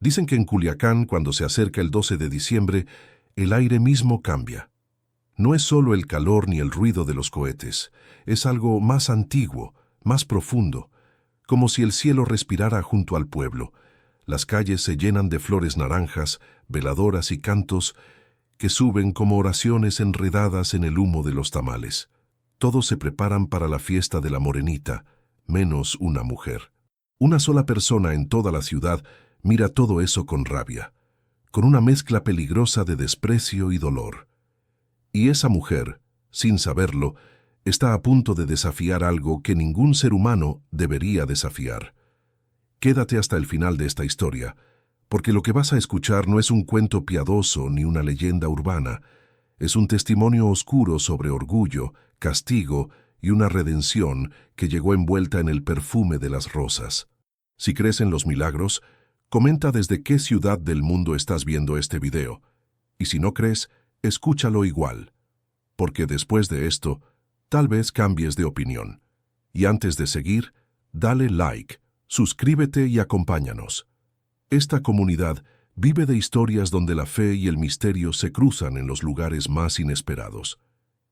Dicen que en Culiacán, cuando se acerca el 12 de diciembre, el aire mismo cambia. No es solo el calor ni el ruido de los cohetes, es algo más antiguo, más profundo, como si el cielo respirara junto al pueblo. Las calles se llenan de flores naranjas, veladoras y cantos que suben como oraciones enredadas en el humo de los tamales. Todos se preparan para la fiesta de la Morenita, menos una mujer. Una sola persona en toda la ciudad mira todo eso con rabia, con una mezcla peligrosa de desprecio y dolor. Y esa mujer, sin saberlo, está a punto de desafiar algo que ningún ser humano debería desafiar. Quédate hasta el final de esta historia, porque lo que vas a escuchar no es un cuento piadoso ni una leyenda urbana, es un testimonio oscuro sobre orgullo, castigo y una redención que llegó envuelta en el perfume de las rosas. Si crees en los milagros, comenta desde qué ciudad del mundo estás viendo este video. Y si no crees, escúchalo igual, porque después de esto, tal vez cambies de opinión. Y antes de seguir, dale like, suscríbete y acompáñanos. Esta comunidad vive de historias donde la fe y el misterio se cruzan en los lugares más inesperados.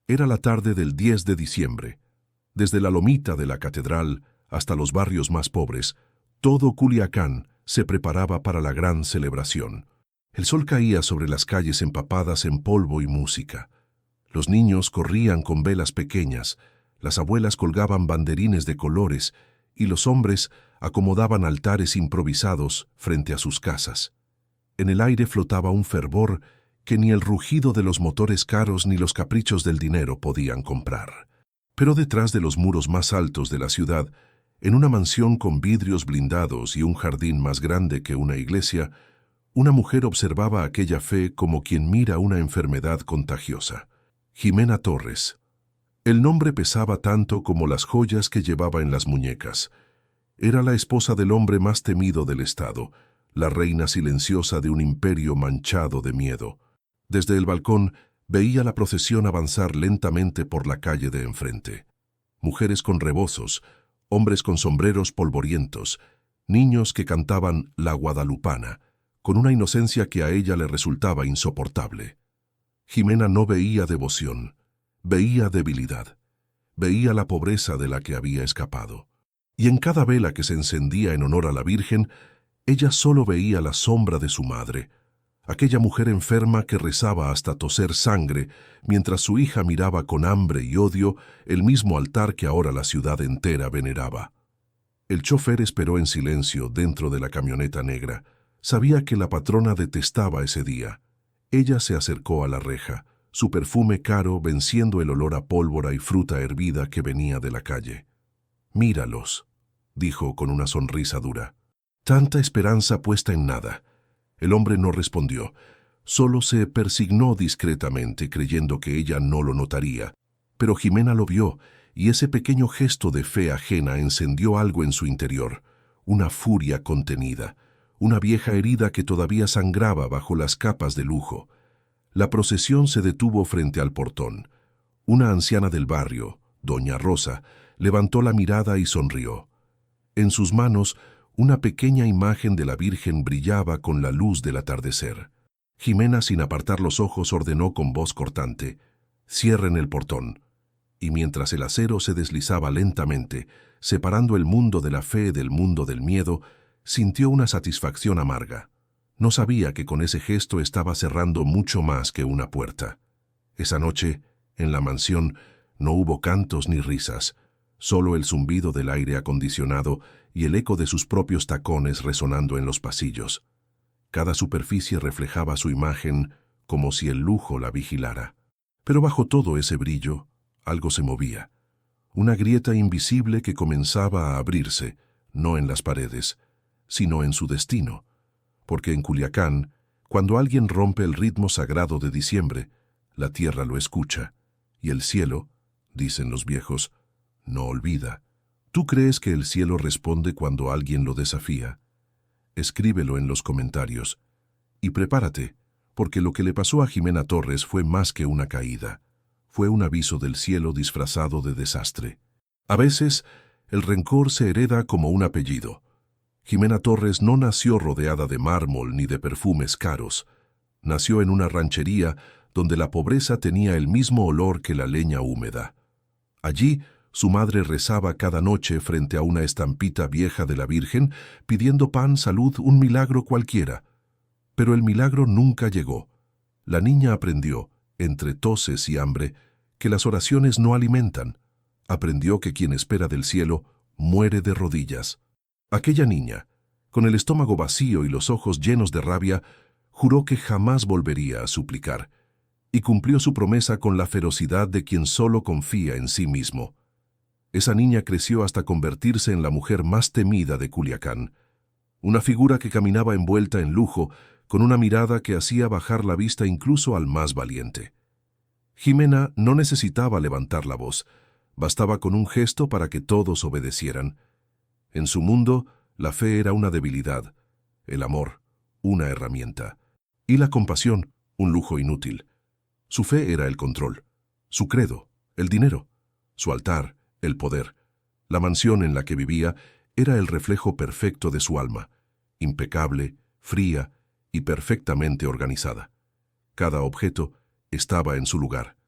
Era la tarde del 10 de diciembre. Desde la lomita de la catedral hasta los barrios más pobres, todo Culiacán se preparaba para la gran celebración. El sol caía sobre las calles empapadas en polvo y música. Los niños corrían con velas pequeñas, las abuelas colgaban banderines de colores y los hombres acomodaban altares improvisados frente a sus casas. En el aire flotaba un fervor que ni el rugido de los motores caros ni los caprichos del dinero podían comprar. Pero detrás de los muros más altos de la ciudad, en una mansión con vidrios blindados y un jardín más grande que una iglesia, una mujer observaba aquella fe como quien mira una enfermedad contagiosa. Jimena Torres. El nombre pesaba tanto como las joyas que llevaba en las muñecas. Era la esposa del hombre más temido del Estado, la reina silenciosa de un imperio manchado de miedo. Desde el balcón veía la procesión avanzar lentamente por la calle de enfrente. Mujeres con rebozos, hombres con sombreros polvorientos, niños que cantaban La Guadalupana, con una inocencia que a ella le resultaba insoportable. Jimena no veía devoción, veía debilidad, veía la pobreza de la que había escapado. Y en cada vela que se encendía en honor a la Virgen, ella solo veía la sombra de su madre, aquella mujer enferma que rezaba hasta toser sangre, mientras su hija miraba con hambre y odio el mismo altar que ahora la ciudad entera veneraba. El chofer esperó en silencio dentro de la camioneta negra. Sabía que la patrona detestaba ese día. Ella se acercó a la reja, su perfume caro venciendo el olor a pólvora y fruta hervida que venía de la calle. «Míralos», dijo con una sonrisa dura. Tanta esperanza puesta en nada. El hombre no respondió, solo se persignó discretamente creyendo que ella no lo notaría. Pero Jimena lo vio, y ese pequeño gesto de fe ajena encendió algo en su interior, una furia contenida, una vieja herida que todavía sangraba bajo las capas de lujo. La procesión se detuvo frente al portón. Una anciana del barrio, doña Rosa, levantó la mirada y sonrió. En sus manos, una pequeña imagen de la Virgen brillaba con la luz del atardecer. Jimena, sin apartar los ojos, ordenó con voz cortante: «Cierren el portón». Y mientras el acero se deslizaba lentamente, separando el mundo de la fe del mundo del miedo, sintió una satisfacción amarga. No sabía que con ese gesto estaba cerrando mucho más que una puerta. Esa noche, en la mansión, no hubo cantos ni risas, solo el zumbido del aire acondicionado y el eco de sus propios tacones resonando en los pasillos. Cada superficie reflejaba su imagen como si el lujo la vigilara. Pero bajo todo ese brillo, algo se movía. Una grieta invisible que comenzaba a abrirse, no en las paredes, sino en su destino. Porque en Culiacán, cuando alguien rompe el ritmo sagrado de diciembre, la tierra lo escucha, y el cielo, dicen los viejos, no olvida. ¿Tú crees que el cielo responde cuando alguien lo desafía? Escríbelo en los comentarios. Y prepárate, porque lo que le pasó a Jimena Torres fue más que una caída. Fue un aviso del cielo disfrazado de desastre. A veces, el rencor se hereda como un apellido. Jimena Torres no nació rodeada de mármol ni de perfumes caros. Nació en una ranchería donde la pobreza tenía el mismo olor que la leña húmeda. Allí, su madre rezaba cada noche frente a una estampita vieja de la Virgen, pidiendo pan, salud, un milagro cualquiera. Pero el milagro nunca llegó. La niña aprendió, entre toses y hambre, que las oraciones no alimentan. Aprendió que quien espera del cielo muere de rodillas. Aquella niña, con el estómago vacío y los ojos llenos de rabia, juró que jamás volvería a suplicar, y cumplió su promesa con la ferocidad de quien solo confía en sí mismo. Esa niña creció hasta convertirse en la mujer más temida de Culiacán, una figura que caminaba envuelta en lujo, con una mirada que hacía bajar la vista incluso al más valiente. Jimena no necesitaba levantar la voz, bastaba con un gesto para que todos obedecieran. En su mundo, la fe era una debilidad, el amor, una herramienta, y la compasión, un lujo inútil. Su fe era el control, su credo, el dinero, su altar, el poder. La mansión en la que vivía era el reflejo perfecto de su alma, impecable, fría y perfectamente organizada. Cada objeto estaba en su lugar.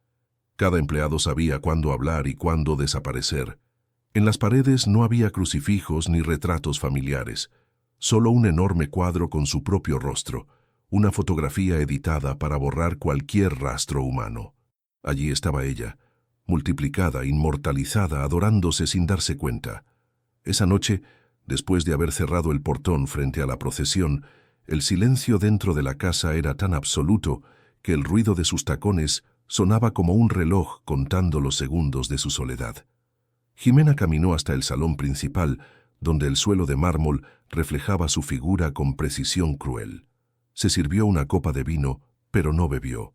Cada empleado sabía cuándo hablar y cuándo desaparecer. En las paredes no había crucifijos ni retratos familiares, solo un enorme cuadro con su propio rostro, una fotografía editada para borrar cualquier rastro humano. Allí estaba ella, multiplicada, inmortalizada, adorándose sin darse cuenta. Esa noche, después de haber cerrado el portón frente a la procesión, el silencio dentro de la casa era tan absoluto que el ruido de sus tacones sonaba como un reloj contando los segundos de su soledad. Jimena caminó hasta el salón principal, donde el suelo de mármol reflejaba su figura con precisión cruel. Se sirvió una copa de vino, pero no bebió.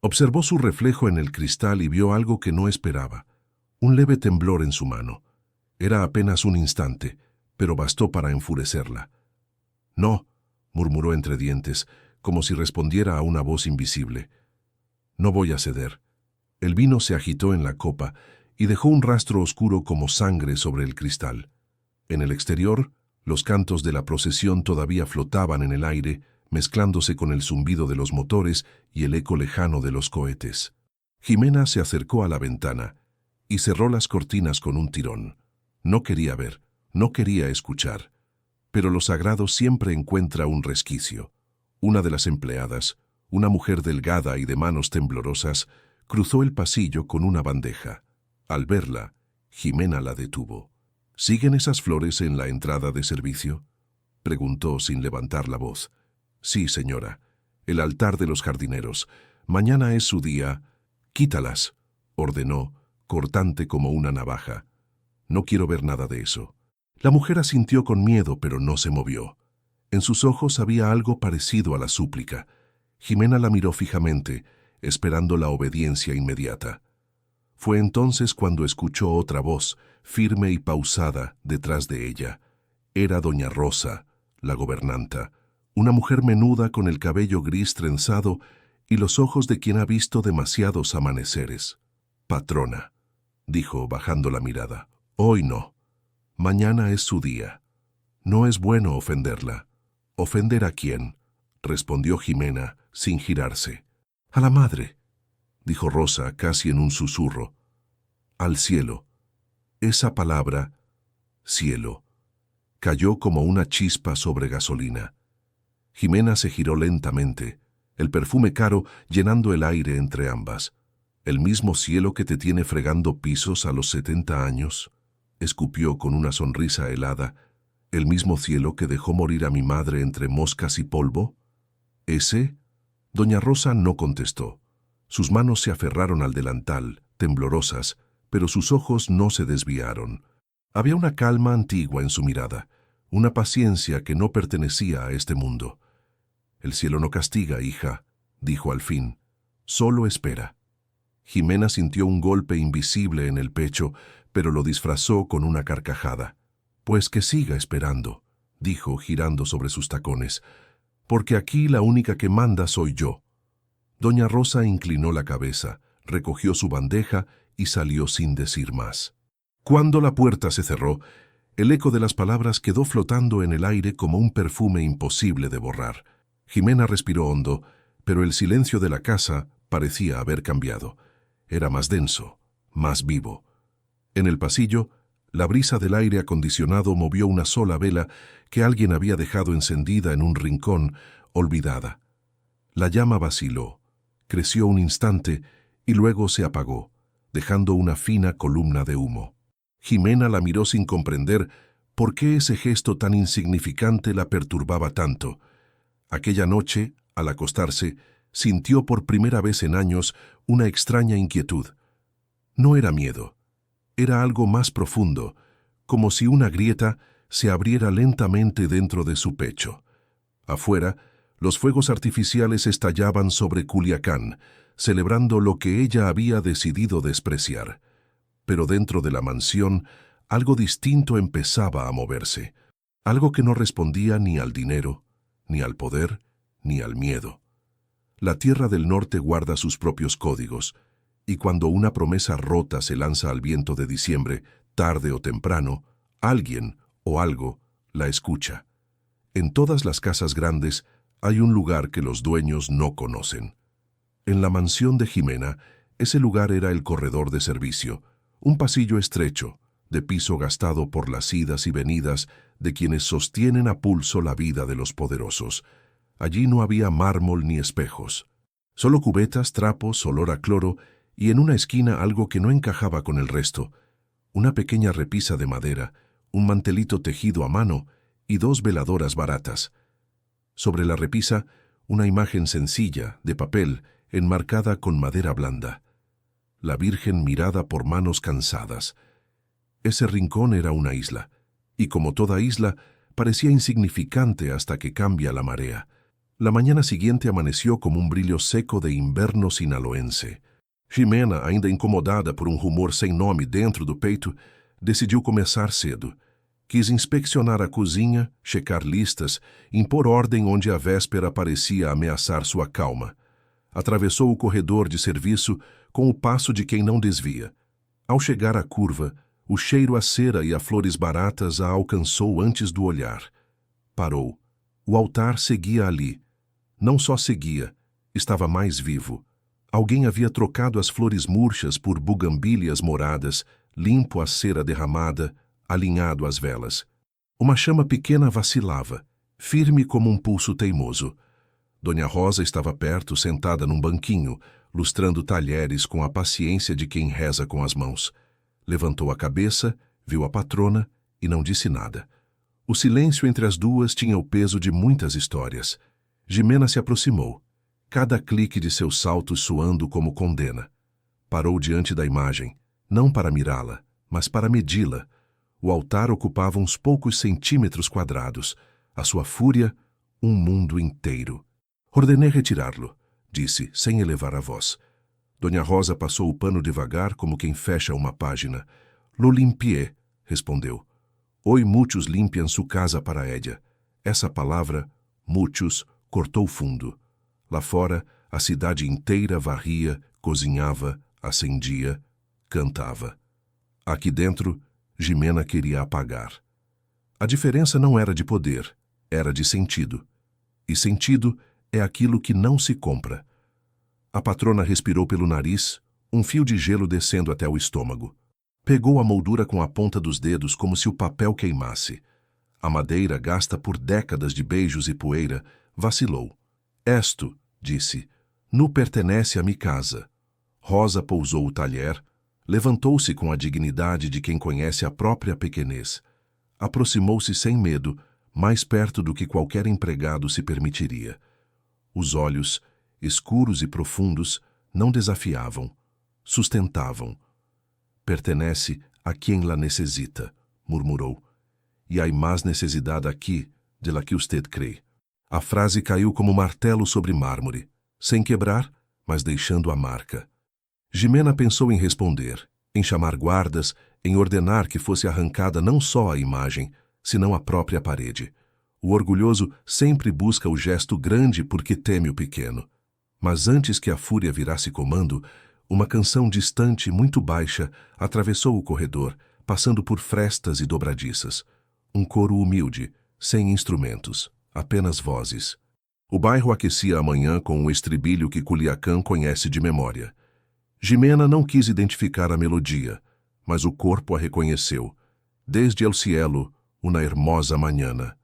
Observó su reflejo en el cristal y vio algo que no esperaba, un leve temblor en su mano. Era apenas un instante, pero bastó para enfurecerla. «No», murmuró entre dientes, como si respondiera a una voz invisible. «No voy a ceder». El vino se agitó en la copa y dejó un rastro oscuro como sangre sobre el cristal. En el exterior, los cantos de la procesión todavía flotaban en el aire, mezclándose con el zumbido de los motores y el eco lejano de los cohetes. Jimena se acercó a la ventana y cerró las cortinas con un tirón. No quería ver, no quería escuchar. Pero lo sagrado siempre encuentra un resquicio. Una de las empleadas, una mujer delgada y de manos temblorosas, cruzó el pasillo con una bandeja. Al verla, Jimena la detuvo. «¿Siguen esas flores en la entrada de servicio?», preguntó sin levantar la voz. «Sí, señora. El altar de los jardineros. Mañana es su día». «Quítalas», ordenó, cortante como una navaja. «No quiero ver nada de eso». La mujer asintió con miedo, pero no se movió. En sus ojos había algo parecido a la súplica. Jimena la miró fijamente, esperando la obediencia inmediata. Fue entonces cuando escuchó otra voz, firme y pausada, detrás de ella. Era doña Rosa, la gobernanta, una mujer menuda con el cabello gris trenzado y los ojos de quien ha visto demasiados amaneceres. «Patrona», dijo bajando la mirada, «hoy no. Mañana es su día. No es bueno ofenderla». «¿Ofender a quién?», respondió Jimena, sin girarse. «A la madre», dijo Rosa casi en un susurro. «Al cielo». Esa palabra, cielo, cayó como una chispa sobre gasolina. Jimena se giró lentamente, el perfume caro llenando el aire entre ambas. «¿El mismo cielo que te tiene fregando pisos a los 70 años?» escupió con una sonrisa helada. «¿El mismo cielo que dejó morir a mi madre entre moscas y polvo?» «¿Ese?». Doña Rosa no contestó. Sus manos se aferraron al delantal, temblorosas, pero sus ojos no se desviaron. Había una calma antigua en su mirada, una paciencia que no pertenecía a este mundo. «El cielo no castiga, hija», dijo al fin. «Solo espera». Jimena sintió un golpe invisible en el pecho, pero lo disfrazó con una carcajada. «Pues que siga esperando», dijo girando sobre sus tacones, «porque aquí la única que manda soy yo». Doña Rosa inclinó la cabeza, recogió su bandeja y salió sin decir más. Cuando la puerta se cerró, El eco de las palabras quedó flotando en el aire como un perfume imposible de borrar. Jimena respiró hondo, pero el silencio de la casa parecía haber cambiado. Era más denso, más vivo. En el pasillo, la brisa del aire acondicionado movió una sola vela que alguien había dejado encendida en un rincón, olvidada. La llama vaciló, creció un instante y luego se apagó, dejando una fina columna de humo. Jimena la miró sin comprender por qué ese gesto tan insignificante la perturbaba tanto. Aquella noche, al acostarse, sintió por primera vez en años una extraña inquietud. No era miedo, era algo más profundo, como si una grieta se abriera lentamente dentro de su pecho. Afuera, los fuegos artificiales estallaban sobre Culiacán, celebrando lo que ella había decidido despreciar. Pero dentro de la mansión, algo distinto empezaba a moverse, algo que no respondía ni al dinero, ni al poder, ni al miedo. La Tierra del Norte guarda sus propios códigos, y cuando una promesa rota se lanza al viento de diciembre, tarde o temprano, alguien o algo la escucha. En todas las casas grandes hay un lugar que los dueños no conocen. En la mansión de Jimena, ese lugar era el corredor de servicio, un pasillo estrecho, de piso gastado por las idas y venidas de quienes sostienen a pulso la vida de los poderosos. Allí no había mármol ni espejos, solo cubetas, trapos, olor a cloro y en una esquina algo que no encajaba con el resto, una pequeña repisa de madera, un mantelito tejido a mano y 2 veladoras baratas. Sobre la repisa, una imagen sencilla, de papel, enmarcada con madera blanda. La Virgen mirada por manos cansadas. Ese rincón era una isla, y como toda isla, parecía insignificante hasta que cambia la marea. La mañana siguiente amaneció como un brillo seco de inverno sinaloense. Jimena, ainda incomodada por rumor sem nome dentro do peito, decidiu começar cedo. Quis inspeccionar a cozinha, checar listas, impor ordem onde a véspera parecia ameaçar sua calma. Atravessou o corredor de serviço com o passo de quem não desvia. Ao chegar à curva, o cheiro a cera e a flores baratas a alcançou antes do olhar. Parou. O altar seguia ali. Não só seguia, estava mais vivo. Alguém havia trocado as flores murchas por bugambilhas moradas, limpo a cera derramada, alinhado as velas. Uma chama pequena vacilava, firme como um pulso teimoso. Dona Rosa estava perto, sentada num banquinho, lustrando talheres com a paciência de quem reza com as mãos. Levantou a cabeça, viu a patrona e não disse nada. O silêncio entre as duas tinha o peso de muitas histórias. Jimena se aproximou, cada clique de seus saltos soando como condena. Parou diante da imagem, não para mirá-la, mas para medi-la. O altar ocupava uns poucos centímetros quadrados. A sua fúria, um mundo inteiro. Ordenei retirá-lo, disse, sem elevar a voz. Dona Rosa passou o pano devagar, como quem fecha uma página. Lo limpié, respondeu. Hoy muchos limpian su casa para ella. Essa palavra, muchos, cortou fundo. Lá fora, a cidade inteira varria, cozinhava, acendia, cantava. Aqui dentro, Jimena queria apagar. A diferença não era de poder, era de sentido. E sentido é aquilo que não se compra. A patrona respirou pelo nariz, um fio de gelo descendo até o estômago. Pegou a moldura com a ponta dos dedos como se o papel queimasse. A madeira, gasta por décadas de beijos e poeira, vacilou. Esto, disse, nu pertenece a mi casa. Rosa pousou o talher, levantou-se com a dignidade de quem conhece a própria pequenez. Aproximou-se sem medo, mais perto do que qualquer empregado se permitiria. Os olhos, escuros e profundos, não desafiavam, sustentavam. Pertenece a quem la necessita, murmurou. E há mais necessidade aqui de la que usted crê. A frase caiu como martelo sobre mármore, sem quebrar, mas deixando a marca. Jimena pensou em responder, em chamar guardas, em ordenar que fosse arrancada não só a imagem, senão a própria parede. O orgulhoso sempre busca o gesto grande porque teme o pequeno. Mas antes que a fúria virasse comando, uma canção distante, muito baixa, atravessou o corredor, passando por frestas e dobradiças. Um coro humilde, sem instrumentos, apenas vozes. O bairro aquecia a manhã com um estribilho que Culiacán conhece de memória. Jimena não quis identificar a melodia, mas o corpo a reconheceu. Desde el cielo, una hermosa mañana.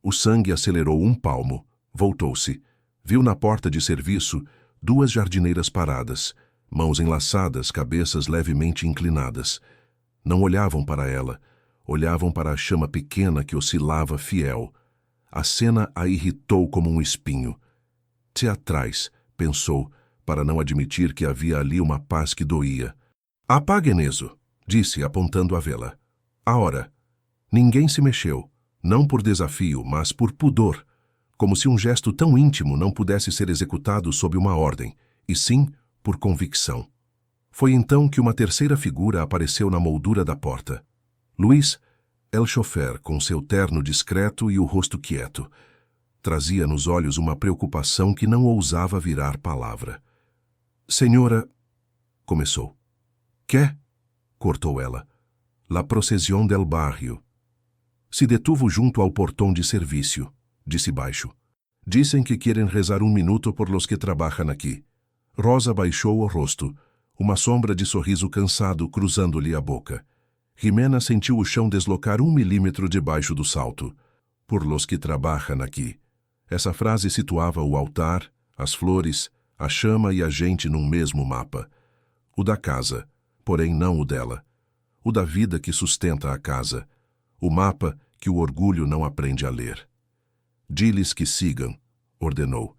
O sangue acelerou um palmo, voltou-se. Viu na porta de serviço 2 jardineiras paradas, mãos enlaçadas, cabeças levemente inclinadas. Não olhavam para ela, olhavam para a chama pequena que oscilava fiel. A cena a irritou como um espinho. Teatrais, pensou, para não admitir que havia ali uma paz que doía. Apague, Neso, disse, apontando a vela. A hora. Ninguém se mexeu, não por desafio, mas por pudor, como se um gesto tão íntimo não pudesse ser executado sob uma ordem, e sim por convicção. Foi então que uma terceira figura apareceu na moldura da porta. Luís, el chofer, com seu terno discreto e o rosto quieto. Trazia nos olhos uma preocupação que não ousava virar palavra. Senhora, começou. Quê? Cortou ela. La procesión del barrio. Se detuvo junto ao portão de serviço, disse baixo. Dizem que querem rezar 1 minuto por los que trabalham aqui. Rosa baixou o rosto, uma sombra de sorriso cansado cruzando-lhe a boca. Jimena sentiu o chão deslocar 1 milímetro debaixo do salto. Por los que trabalham aqui. Essa frase situava o altar, as flores, a chama e a gente num mesmo mapa. O da casa, porém não o dela. O da vida que sustenta a casa. O mapa que o orgulho não aprende a ler. Diles que sigam, ordenou.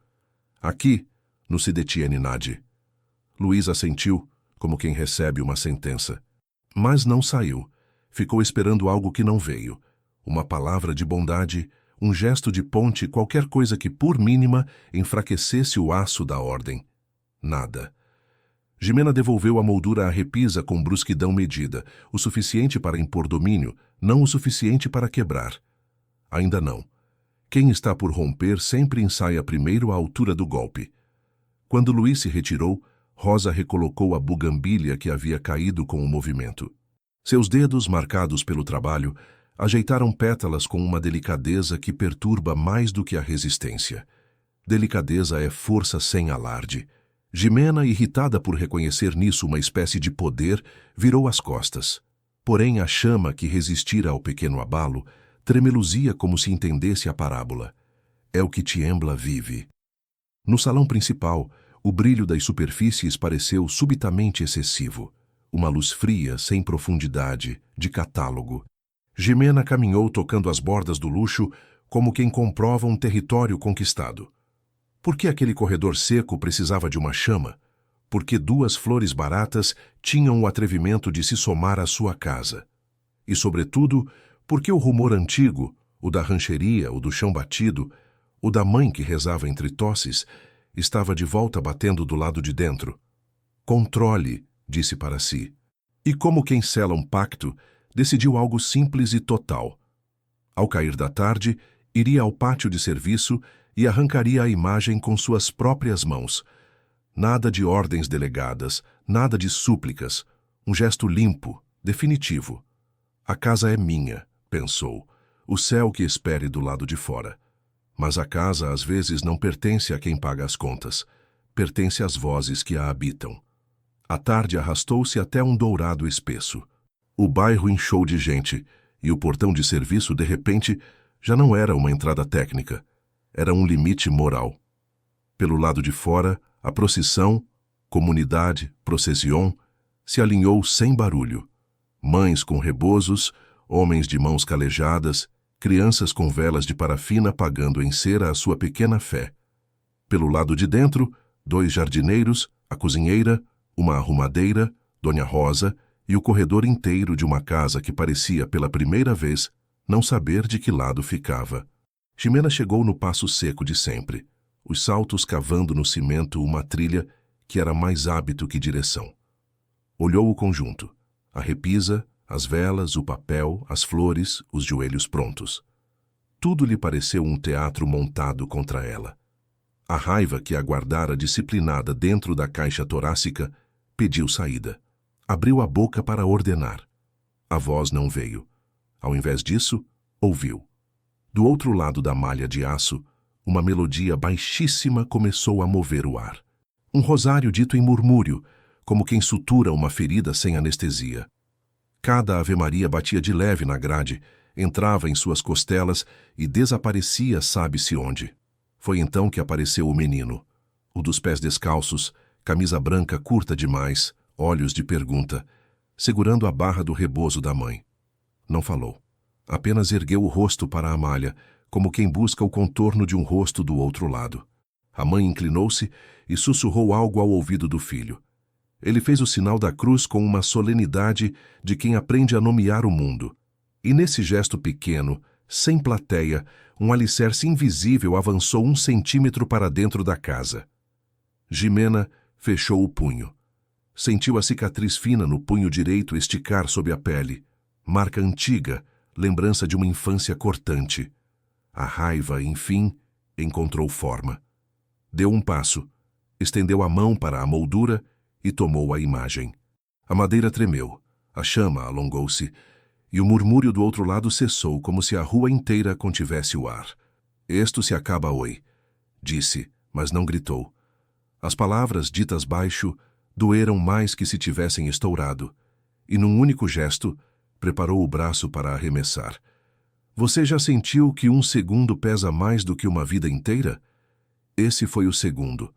Aqui, no se detiene nadie. Luís assentiu, como quem recebe uma sentença. Mas não saiu. Ficou esperando algo que não veio. Uma palavra de bondade, um gesto de ponte, qualquer coisa que, por mínima, enfraquecesse o aço da ordem. Nada. Jimena devolveu a moldura à repisa com brusquidão medida, o suficiente para impor domínio, não o suficiente para quebrar. Ainda não. Quem está por romper sempre ensaia primeiro a altura do golpe. Quando Luís se retirou, Rosa recolocou a bugambilha que havia caído com o movimento. Seus dedos, marcados pelo trabalho, ajeitaram pétalas com uma delicadeza que perturba mais do que a resistência. Delicadeza é força sem alarde. Jimena, irritada por reconhecer nisso uma espécie de poder, virou as costas. Porém, a chama que resistira ao pequeno abalo tremeluzia como se entendesse a parábola. É o que Tiembla vive. No salão principal, o brilho das superfícies pareceu subitamente excessivo. Uma luz fria, sem profundidade, de catálogo. Jimena caminhou tocando as bordas do luxo como quem comprova um território conquistado. Por que aquele corredor seco precisava de uma chama? Por que 2 flores baratas tinham o atrevimento de se somar à sua casa? E, sobretudo, por que o rumor antigo, o da rancheria, o do chão batido, o da mãe que rezava entre tosses, estava de volta batendo do lado de dentro? Controle, disse para si. E como quem sela um pacto, decidiu algo simples e total. Ao cair da tarde, iria ao pátio de serviço e arrancaria a imagem com suas próprias mãos. Nada de ordens delegadas, nada de súplicas, um gesto limpo, definitivo. A casa é minha, pensou, o céu que espere do lado de fora. Mas a casa às vezes não pertence a quem paga as contas, pertence às vozes que a habitam. A tarde arrastou-se até um dourado espesso. O bairro inchou de gente, e o portão de serviço, de repente, já não era uma entrada técnica. Era um limite moral. Pelo lado de fora, a procissão, comunidade, procesión, se alinhou sem barulho. Mães com rebozos, homens de mãos calejadas, crianças com velas de parafina pagando em cera a sua pequena fé. Pelo lado de dentro, 2 jardineiros, a cozinheira, uma arrumadeira, Dona Rosa, e o corredor inteiro de uma casa que parecia, pela primeira vez, não saber de que lado ficava. Jimena chegou no passo seco de sempre, os saltos cavando no cimento uma trilha que era mais hábito que direção. Olhou o conjunto, a repisa, as velas, o papel, as flores, os joelhos prontos. Tudo lhe pareceu um teatro montado contra ela. A raiva que a guardara disciplinada dentro da caixa torácica pediu saída. Abriu a boca para ordenar. A voz não veio. Ao invés disso, ouviu. Do outro lado da malha de aço, uma melodia baixíssima começou a mover o ar. Um rosário dito em murmúrio, como quem sutura uma ferida sem anestesia. Cada ave-maria batia de leve na grade, entrava em suas costelas e desaparecia sabe-se onde. Foi então que apareceu o menino, o dos pés descalços, camisa branca curta demais, olhos de pergunta, segurando a barra do rebozo da mãe. Não falou. Apenas ergueu o rosto para a malha, como quem busca o contorno de um rosto do outro lado. A mãe inclinou-se e sussurrou algo ao ouvido do filho. Ele fez o sinal da cruz com uma solenidade de quem aprende a nomear o mundo. E nesse gesto pequeno, sem plateia, um alicerce invisível avançou 1 centímetro para dentro da casa. Jimena fechou o punho. Sentiu a cicatriz fina no punho direito esticar sob a pele. Marca antiga, lembrança de uma infância cortante. A raiva, enfim, encontrou forma. Deu um passo, estendeu a mão para a moldura e tomou a imagem. A madeira tremeu, a chama alongou-se, e o murmúrio do outro lado cessou como se a rua inteira contivesse o ar. «Esto se acaba hoje», disse, mas não gritou. As palavras, ditas baixo, doeram mais que se tivessem estourado, e num único gesto, preparou o braço para arremessar. Você já sentiu que 1 segundo pesa mais do que uma vida inteira? Esse foi o segundo,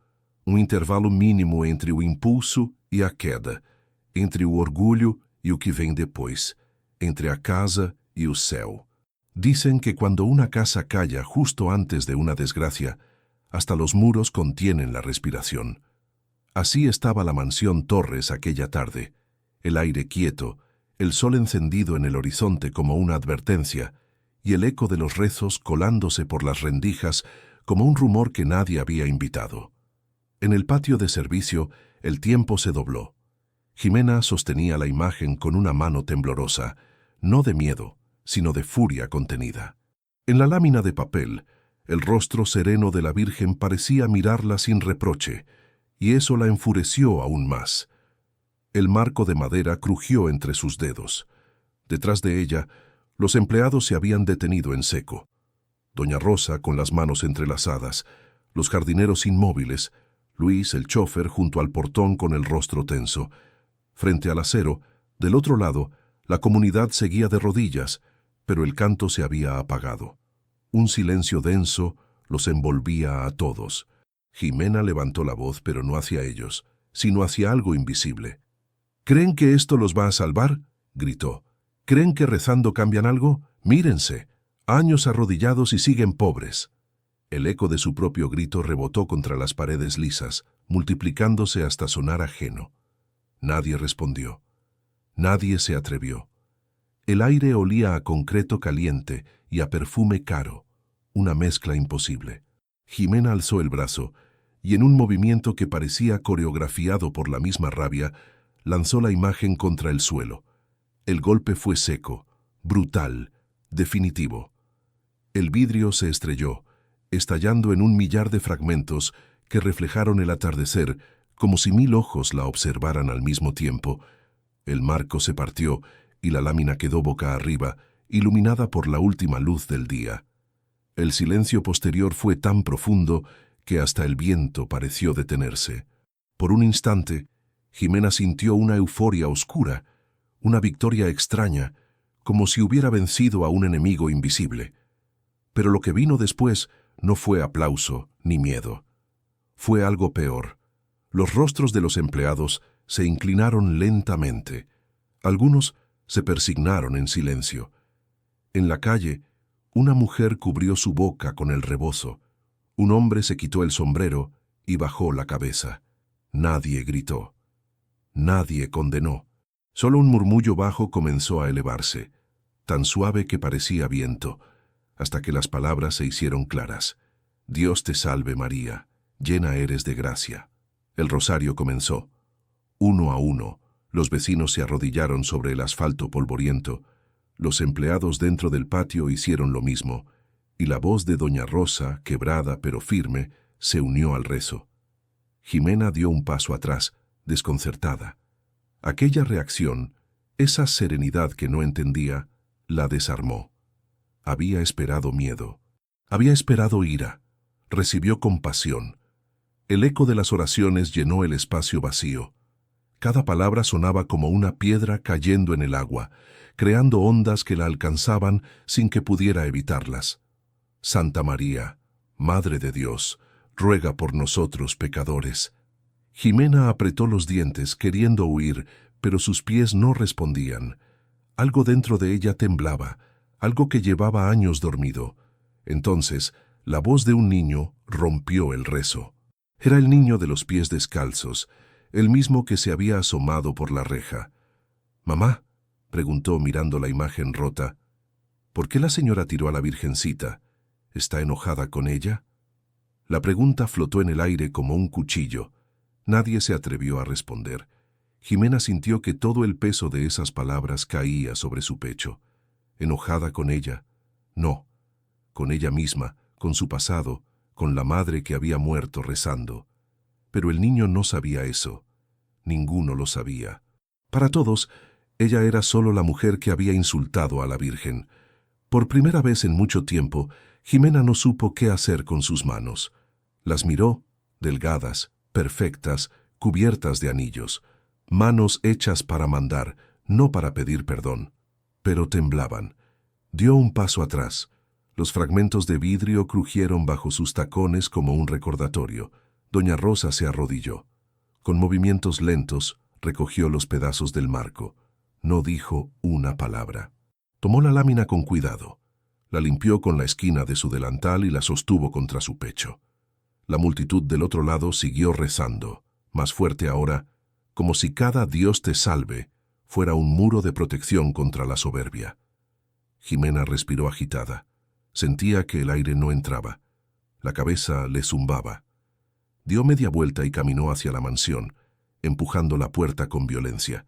um intervalo mínimo entre o impulso e a queda, entre o orgulho e o que vem depois, entre a casa y el céu. Dicen que cuando una casa calla justo antes de una desgracia, hasta los muros contienen la respiración. Así estaba la mansión Torres aquella tarde, el aire quieto, el sol encendido en el horizonte como una advertencia, y el eco de los rezos colándose por las rendijas como un rumor que nadie había invitado. En el patio de servicio, el tiempo se dobló. Jimena sostenía la imagen con una mano temblorosa, no de miedo, sino de furia contenida. En la lámina de papel, el rostro sereno de la Virgen parecía mirarla sin reproche, y eso la enfureció aún más. El marco de madera crujió entre sus dedos. Detrás de ella, los empleados se habían detenido en seco. Doña Rosa con las manos entrelazadas, los jardineros inmóviles, Luis, el chofer, junto al portón con el rostro tenso. Frente al acero, del otro lado, la comunidad seguía de rodillas, pero el canto se había apagado. Un silencio denso los envolvía a todos. Jimena levantó la voz, pero no hacia ellos, sino hacia algo invisible. «¿Creen que esto los va a salvar?», gritó. «¿Creen que rezando cambian algo? Mírense. Años arrodillados y siguen pobres». El eco de su propio grito rebotó contra las paredes lisas, multiplicándose hasta sonar ajeno. Nadie respondió. Nadie se atrevió. El aire olía a concreto caliente y a perfume caro, una mezcla imposible. Jimena alzó el brazo y en un movimiento que parecía coreografiado por la misma rabia, lanzó la imagen contra el suelo. El golpe fue seco, brutal, definitivo. El vidrio se estrelló, estallando en un millar de fragmentos que reflejaron el atardecer como si 1000 ojos la observaran al mismo tiempo. El marco se partió y la lámina quedó boca arriba, iluminada por la última luz del día. El silencio posterior fue tan profundo que hasta el viento pareció detenerse. Por un instante, Jimena sintió una euforia oscura, una victoria extraña, como si hubiera vencido a un enemigo invisible. Pero lo que vino después no fue aplauso ni miedo. Fue algo peor. Los rostros de los empleados se inclinaron lentamente. Algunos se persignaron en silencio. En la calle, una mujer cubrió su boca con el rebozo. Un hombre se quitó el sombrero y bajó la cabeza. Nadie gritó. Nadie condenó. Solo un murmullo bajo comenzó a elevarse, tan suave que parecía viento, hasta que las palabras se hicieron claras. «Dios te salve María, llena eres de gracia». El rosario comenzó. Uno a uno, los vecinos se arrodillaron sobre el asfalto polvoriento. Los empleados dentro del patio hicieron lo mismo, y la voz de doña Rosa, quebrada pero firme, se unió al rezo. Jimena dio un paso atrás, desconcertada. Aquella reacción, Esa serenidad que no entendía la desarmó. Había esperado miedo, había esperado ira, recibió compasión. El eco de las oraciones llenó el espacio vacío. Cada palabra sonaba como una piedra cayendo en el agua, creando ondas que la alcanzaban sin que pudiera evitarlas. Santa María, Madre de Dios, ruega por nosotros pecadores. Jimena apretó los dientes queriendo huir, pero sus pies no respondían. Algo dentro de ella temblaba, algo que llevaba años dormido. Entonces, la voz de un niño rompió el rezo. Era el niño de los pies descalzos, el mismo que se había asomado por la reja. «Mamá», preguntó mirando la imagen rota, «¿por qué la señora tiró a la Virgencita? ¿Está enojada con ella?» La pregunta flotó en el aire como un cuchillo. Nadie se atrevió a responder. Jimena sintió que todo el peso de esas palabras caía sobre su pecho. ¿Enojada con ella? No, con ella misma, con su pasado, con la madre que había muerto rezando. Pero el niño no sabía eso. Ninguno lo sabía. Para todos, ella era solo la mujer que había insultado a la Virgen. Por primera vez en mucho tiempo, Jimena no supo qué hacer con sus manos. Las miró, delgadas, perfectas, cubiertas de anillos. Manos hechas para mandar, no para pedir perdón. Pero temblaban. Dio un paso atrás. Los fragmentos de vidrio crujieron bajo sus tacones como un recordatorio. Doña Rosa se arrodilló. Con movimientos lentos, recogió los pedazos del marco. No dijo una palabra. Tomó la lámina con cuidado. La limpió con la esquina de su delantal y la sostuvo contra su pecho. La multitud del otro lado siguió rezando, más fuerte ahora, como si cada Dios te salve fuera un muro de protección contra la soberbia. Jimena respiró agitada. Sentía que el aire no entraba. La cabeza le zumbaba. Dio media vuelta y caminó hacia la mansión, empujando la puerta con violencia.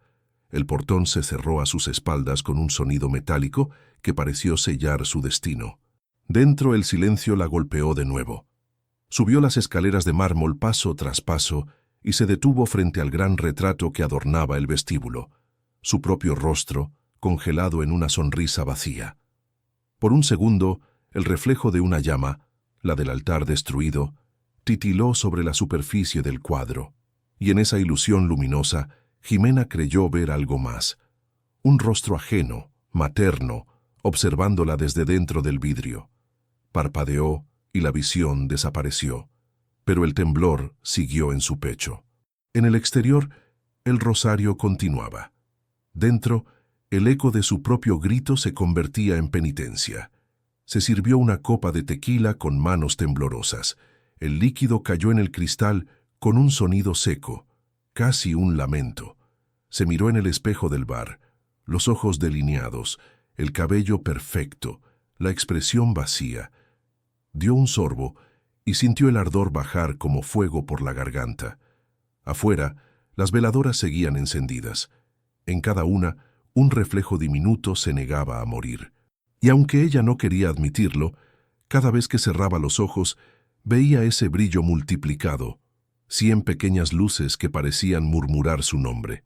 El portón se cerró a sus espaldas con un sonido metálico que pareció sellar su destino. Dentro el silencio la golpeó de nuevo. Subió las escaleras de mármol paso tras paso y se detuvo frente al gran retrato que adornaba el vestíbulo, su propio rostro, congelado en una sonrisa vacía. Por un segundo, el reflejo de una llama, la del altar destruido, titiló sobre la superficie del cuadro, y en esa ilusión luminosa, Jimena creyó ver algo más. Un rostro ajeno, materno, observándola desde dentro del vidrio. Parpadeó y la visión desapareció, pero el temblor siguió en su pecho. En el exterior, el rosario continuaba. Dentro, el eco de su propio grito se convertía en penitencia. Se sirvió una copa de tequila con manos temblorosas. El líquido cayó en el cristal con un sonido seco, casi un lamento. Se miró en el espejo del bar, los ojos delineados, el cabello perfecto, la expresión vacía. Dio un sorbo y sintió el ardor bajar como fuego por la garganta. Afuera, las veladoras seguían encendidas. En cada una, un reflejo diminuto se negaba a morir. Y aunque ella no quería admitirlo, cada vez que cerraba los ojos, veía ese brillo multiplicado, 100 pequeñas luces que parecían murmurar su nombre.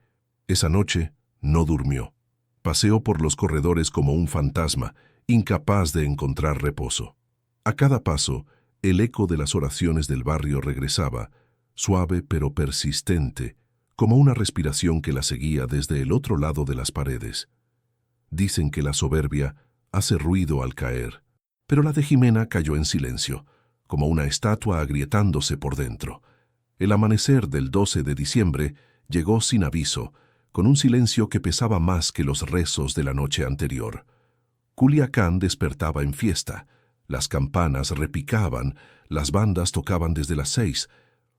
Esa noche no durmió. Paseó por los corredores como un fantasma, incapaz de encontrar reposo. A cada paso, el eco de las oraciones del barrio regresaba, suave pero persistente, como una respiración que la seguía desde el otro lado de las paredes. Dicen que la soberbia hace ruido al caer, pero la de Jimena cayó en silencio, como una estatua agrietándose por dentro. El amanecer del 12 de diciembre llegó sin aviso, con un silencio que pesaba más que los rezos de la noche anterior. Culiacán despertaba en fiesta. Las campanas repicaban, las bandas tocaban desde las 6.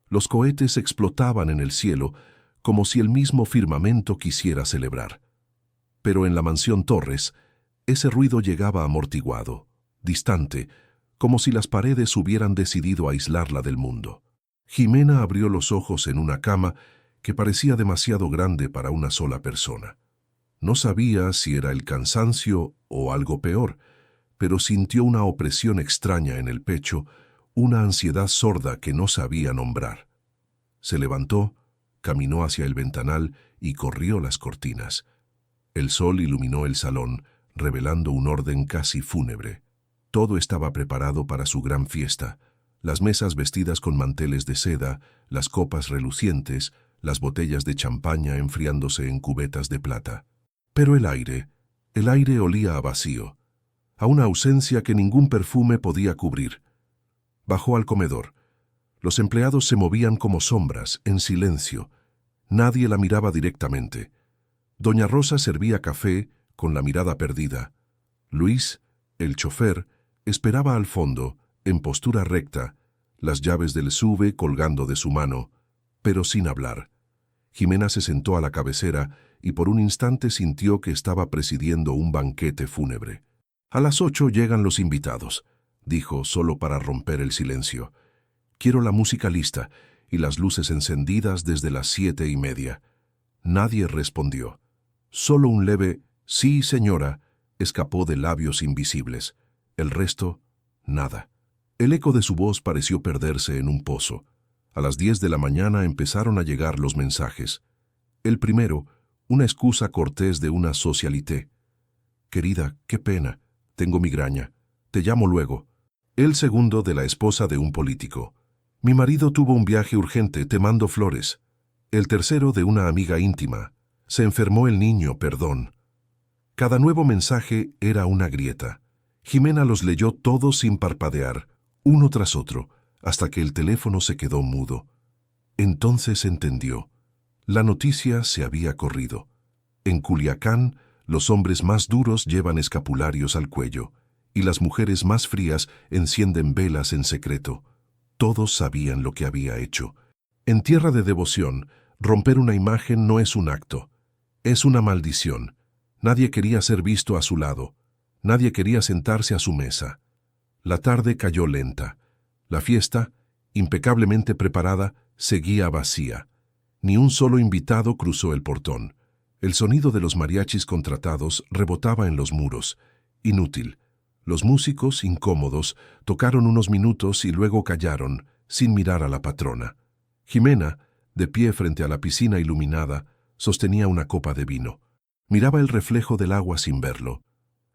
Los cohetes explotaban en el cielo, como si el mismo firmamento quisiera celebrar. Pero en la mansión Torres, ese ruido llegaba amortiguado, distante, como si las paredes hubieran decidido aislarla del mundo. Jimena abrió los ojos en una cama que parecía demasiado grande para una sola persona. No sabía si era el cansancio o algo peor, pero sintió una opresión extraña en el pecho, una ansiedad sorda que no sabía nombrar. Se levantó, caminó hacia el ventanal y corrió las cortinas. El sol iluminó el salón, revelando un orden casi fúnebre. Todo estaba preparado para su gran fiesta. Las mesas vestidas con manteles de seda, las copas relucientes, las botellas de champaña enfriándose en cubetas de plata. Pero el aire olía a vacío, a una ausencia que ningún perfume podía cubrir. Bajó al comedor. Los empleados se movían como sombras, en silencio. Nadie la miraba directamente. Doña Rosa servía café con la mirada perdida. Luis, el chofer, esperaba al fondo, en postura recta, las llaves del SUV colgando de su mano, pero sin hablar. Jimena se sentó a la cabecera y por un instante sintió que estaba presidiendo un banquete fúnebre. «A las 8 llegan los invitados», dijo solo para romper el silencio. «Quiero la música lista y las luces encendidas desde las 7:30». Nadie respondió. Solo un leve «sí, señora» escapó de labios invisibles. El resto, nada. El eco de su voz pareció perderse en un pozo. A las 10 de la mañana empezaron a llegar los mensajes. El primero, una excusa cortés de una socialité. «Querida, qué pena, tengo migraña. Te llamo luego». El segundo, de la esposa de un político. «Mi marido tuvo un viaje urgente, te mando flores». El tercero, de una amiga íntima. «Se enfermó el niño, perdón». Cada nuevo mensaje era una grieta. Jimena los leyó todos sin parpadear, uno tras otro, hasta que el teléfono se quedó mudo. Entonces entendió. La noticia se había corrido. En Culiacán, los hombres más duros llevan escapularios al cuello, y las mujeres más frías encienden velas en secreto. Todos sabían lo que había hecho. En tierra de devoción, romper una imagen no es un acto, es una maldición. Nadie quería ser visto a su lado. Nadie quería sentarse a su mesa. La tarde cayó lenta. La fiesta, impecablemente preparada, seguía vacía. Ni un solo invitado cruzó el portón. El sonido de los mariachis contratados rebotaba en los muros. Inútil. Los músicos, incómodos, tocaron unos minutos y luego callaron, sin mirar a la patrona. Jimena, de pie frente a la piscina iluminada, sostenía una copa de vino. Miraba el reflejo del agua sin verlo.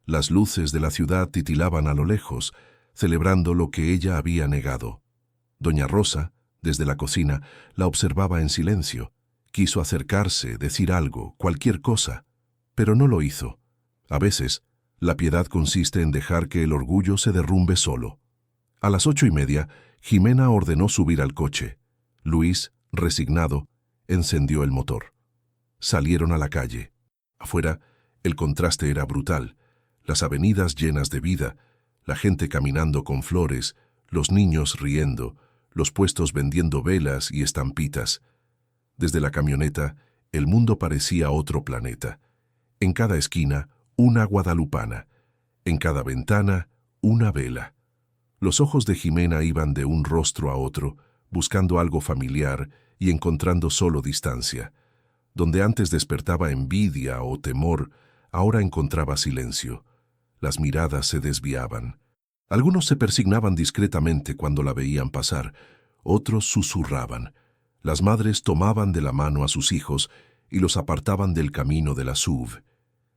Las luces de la ciudad titilaban a lo lejos, celebrando lo que ella había negado. Doña Rosa, desde la cocina, la observaba en silencio. Quiso acercarse, decir algo, cualquier cosa, pero no lo hizo. A veces, la piedad consiste en dejar que el orgullo se derrumbe solo. A las 8:30, Jimena ordenó subir al coche. Luis, resignado, encendió el motor. Salieron a la calle. Afuera, el contraste era brutal. Las avenidas llenas de vida, la gente caminando con flores, los niños riendo, los puestos vendiendo velas y estampitas. Desde la camioneta, el mundo parecía otro planeta. En cada esquina, una guadalupana. En cada ventana, una vela. Los ojos de Jimena iban de un rostro a otro, buscando algo familiar y encontrando solo distancia. Donde antes despertaba envidia o temor, ahora encontraba silencio. Las miradas se desviaban. Algunos se persignaban discretamente cuando la veían pasar, otros susurraban. Las madres tomaban de la mano a sus hijos y los apartaban del camino de la SUV.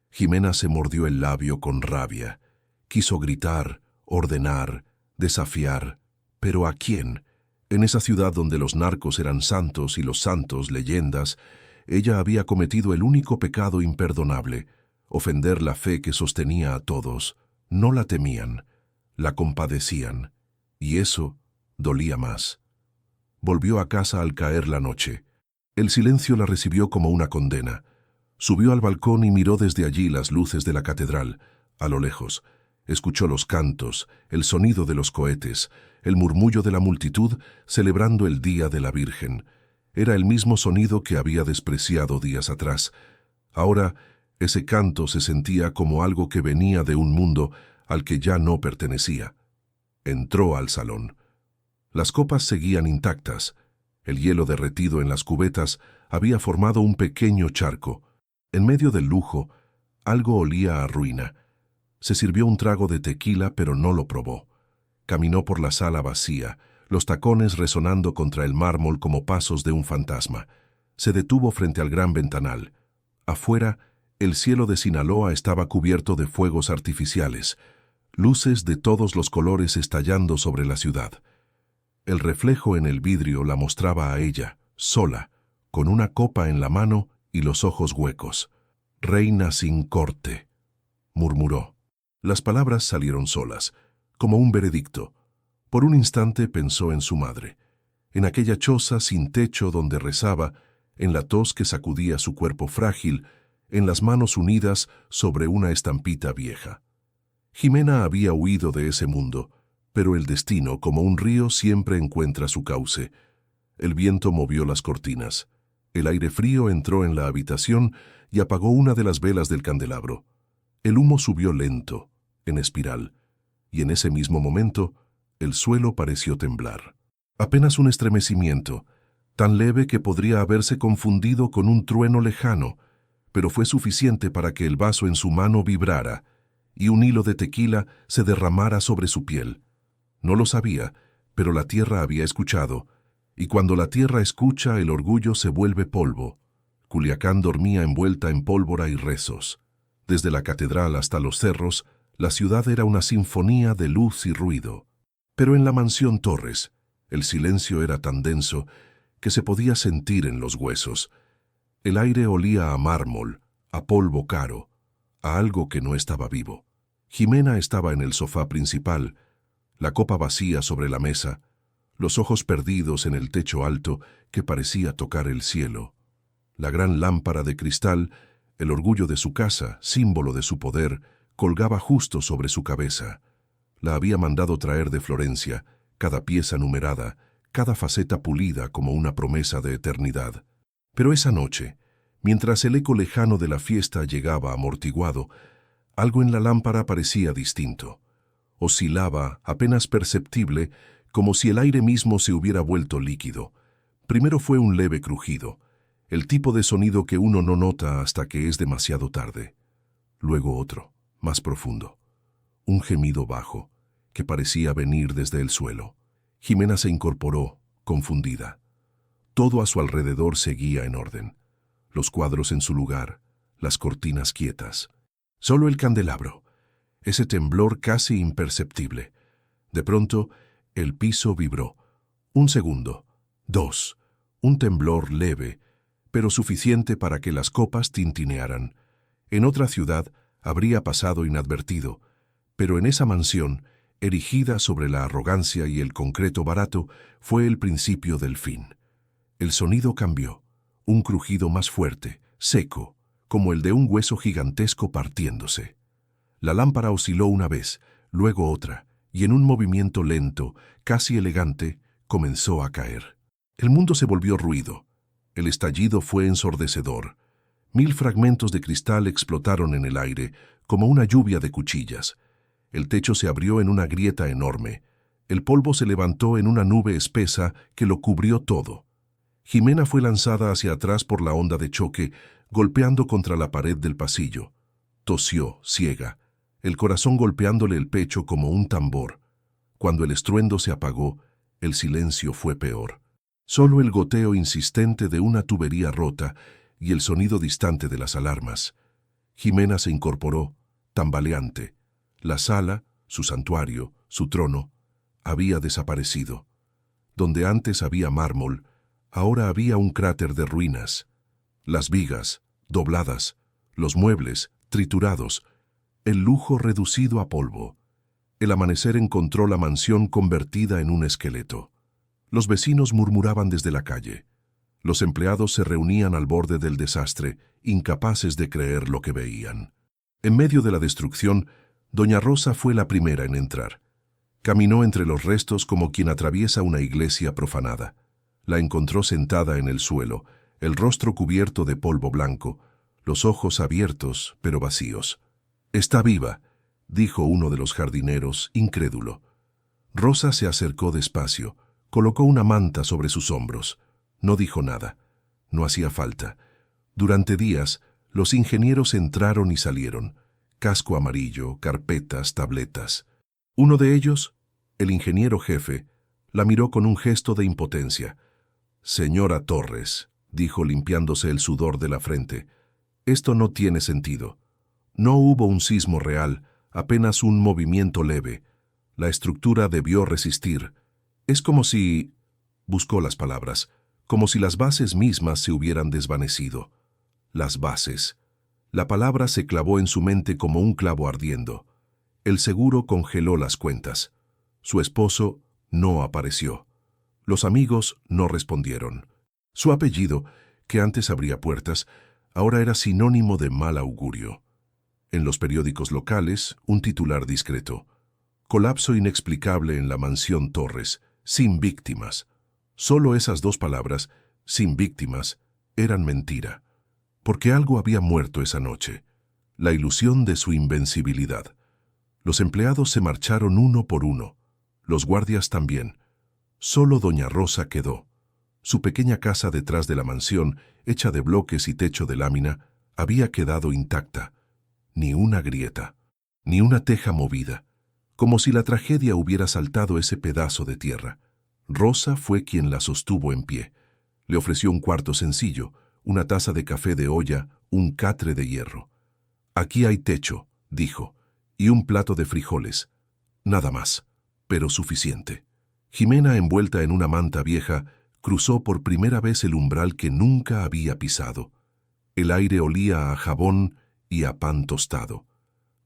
Jimena se mordió el labio con rabia. Quiso gritar, ordenar, desafiar. ¿Pero a quién? En esa ciudad donde los narcos eran santos y los santos leyendas, ella había cometido el único pecado imperdonable, ofender la fe que sostenía a todos. No la temían, la compadecían, y eso dolía más. Volvió a casa al caer la noche. El silencio la recibió como una condena. Subió al balcón y miró desde allí las luces de la catedral, a lo lejos. Escuchó los cantos, el sonido de los cohetes, el murmullo de la multitud celebrando el Día de la Virgen. Era el mismo sonido que había despreciado días atrás. Ahora, ese canto se sentía como algo que venía de un mundo al que ya no pertenecía. Entró al salón. Las copas seguían intactas. El hielo derretido en las cubetas había formado un pequeño charco. En medio del lujo, algo olía a ruina. Se sirvió un trago de tequila, pero no lo probó. Caminó por la sala vacía, los tacones resonando contra el mármol como pasos de un fantasma. Se detuvo frente al gran ventanal. Afuera, El cielo de Sinaloa estaba cubierto de fuegos artificiales, luces de todos los colores estallando sobre la ciudad. El reflejo en el vidrio la mostraba a ella, sola, con una copa en la mano y los ojos huecos. «Reina sin corte», murmuró. Las palabras salieron solas, como un veredicto. Por un instante pensó en su madre, en aquella choza sin techo donde rezaba, en la tos que sacudía su cuerpo frágil, en las manos unidas sobre una estampita vieja. Jimena había huido de ese mundo, pero el destino, como un río, siempre encuentra su cauce. El viento movió las cortinas. El aire frío entró en la habitación y apagó una de las velas del candelabro. El humo subió lento, en espiral, y en ese mismo momento el suelo pareció temblar. Apenas un estremecimiento, tan leve que podría haberse confundido con un trueno lejano, pero fue suficiente para que el vaso en su mano vibrara y un hilo de tequila se derramara sobre su piel. No lo sabía, pero la tierra había escuchado, y cuando la tierra escucha, el orgullo se vuelve polvo. Culiacán dormía envuelta en pólvora y rezos. Desde la catedral hasta los cerros, la ciudad era una sinfonía de luz y ruido. Pero en la mansión Torres, el silencio era tan denso que se podía sentir en los huesos. El aire olía a mármol, a polvo caro, a algo que no estaba vivo. Jimena estaba en el sofá principal, la copa vacía sobre la mesa, los ojos perdidos en el techo alto que parecía tocar el cielo. La gran lámpara de cristal, el orgullo de su casa, símbolo de su poder, colgaba justo sobre su cabeza. La había mandado traer de Florencia, cada pieza numerada, cada faceta pulida como una promesa de eternidad. Pero esa noche, mientras el eco lejano de la fiesta llegaba amortiguado, algo en la lámpara parecía distinto. Oscilaba, apenas perceptible, como si el aire mismo se hubiera vuelto líquido. Primero fue un leve crujido, el tipo de sonido que uno no nota hasta que es demasiado tarde. Luego otro, más profundo. Un gemido bajo, que parecía venir desde el suelo. Jimena se incorporó, confundida. Todo a su alrededor seguía en orden. Los cuadros en su lugar, las cortinas quietas. Solo el candelabro, ese temblor casi imperceptible. De pronto, el piso vibró. Un segundo, dos, un temblor leve, pero suficiente para que las copas tintinearan. En otra ciudad habría pasado inadvertido, pero en esa mansión, erigida sobre la arrogancia y el concreto barato, fue el principio del fin. El sonido cambió, un crujido más fuerte, seco, como el de un hueso gigantesco partiéndose. La lámpara osciló una vez, luego otra, y en un movimiento lento, casi elegante, comenzó a caer. El mundo se volvió ruido. El estallido fue ensordecedor. 1000 fragmentos de cristal explotaron en el aire, como una lluvia de cuchillas. El techo se abrió en una grieta enorme. El polvo se levantó en una nube espesa que lo cubrió todo. Jimena fue lanzada hacia atrás por la onda de choque, golpeando contra la pared del pasillo. Tosió, ciega, el corazón golpeándole el pecho como un tambor. Cuando el estruendo se apagó, el silencio fue peor. Solo el goteo insistente de una tubería rota y el sonido distante de las alarmas. Jimena se incorporó, tambaleante. La sala, su santuario, su trono, había desaparecido. Donde antes había mármol, ahora había un cráter de ruinas. Las vigas, dobladas, los muebles, triturados, el lujo reducido a polvo. El amanecer encontró la mansión convertida en un esqueleto. Los vecinos murmuraban desde la calle. Los empleados se reunían al borde del desastre, incapaces de creer lo que veían. En medio de la destrucción, doña Rosa fue la primera en entrar. Caminó entre los restos como quien atraviesa una iglesia profanada. La encontró sentada en el suelo, el rostro cubierto de polvo blanco, los ojos abiertos pero vacíos. «Está viva», dijo uno de los jardineros, incrédulo. Rosa se acercó despacio, colocó una manta sobre sus hombros. No dijo nada. No hacía falta. Durante días, los ingenieros entraron y salieron. Casco amarillo, carpetas, tabletas. Uno de ellos, el ingeniero jefe, la miró con un gesto de impotencia. «Señora Torres», dijo limpiándose el sudor de la frente, Esto no tiene sentido. No hubo un sismo real, apenas un movimiento leve. La estructura debió resistir. Es como si... Buscó las palabras, como si las bases mismas se hubieran desvanecido. Las bases. La palabra se clavó en su mente como un clavo ardiendo. El seguro congeló las cuentas. Su esposo no apareció. Los amigos no respondieron. Su apellido, que antes abría puertas, ahora era sinónimo de mal augurio. En los periódicos locales, un titular discreto. Colapso inexplicable en la mansión Torres, sin víctimas. Solo esas dos palabras, sin víctimas, eran mentira. Porque algo había muerto esa noche. La ilusión de su invencibilidad. Los empleados se marcharon uno por uno. Los guardias también. Solo doña Rosa quedó. Su pequeña casa detrás de la mansión, hecha de bloques y techo de lámina, había quedado intacta. Ni una grieta, ni una teja movida, como si la tragedia hubiera saltado ese pedazo de tierra. Rosa fue quien la sostuvo en pie. Le ofreció un cuarto sencillo, una taza de café de olla, un catre de hierro. «Aquí hay techo», dijo, «y un plato de frijoles. Nada más, pero suficiente». Jimena, envuelta en una manta vieja, cruzó por primera vez el umbral que nunca había pisado. El aire olía a jabón y a pan tostado.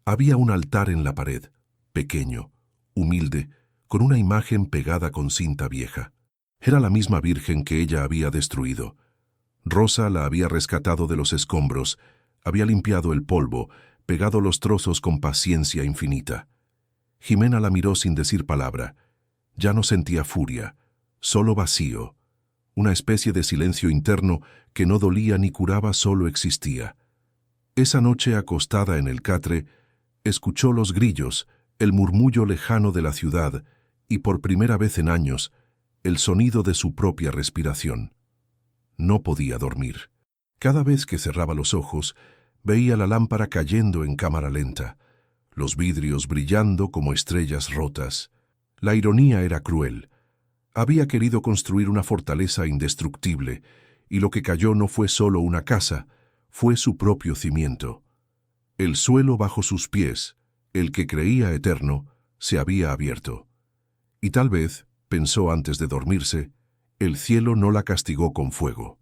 Había un altar en la pared, pequeño, humilde, con una imagen pegada con cinta vieja. Era la misma Virgen que ella había destruido. Rosa la había rescatado de los escombros, había limpiado el polvo, pegado los trozos con paciencia infinita. Jimena la miró sin decir palabra. Ya no sentía furia, solo vacío. Una especie de silencio interno que no dolía ni curaba, solo existía. Esa noche, acostada en el catre, escuchó los grillos, el murmullo lejano de la ciudad y, por primera vez en años, el sonido de su propia respiración. No podía dormir. Cada vez que cerraba los ojos, veía la lámpara cayendo en cámara lenta, los vidrios brillando como estrellas rotas. La ironía era cruel. Había querido construir una fortaleza indestructible, y lo que cayó no fue solo una casa, fue su propio cimiento. El suelo bajo sus pies, el que creía eterno, se había abierto. Y tal vez, pensó antes de dormirse, el cielo no la castigó con fuego.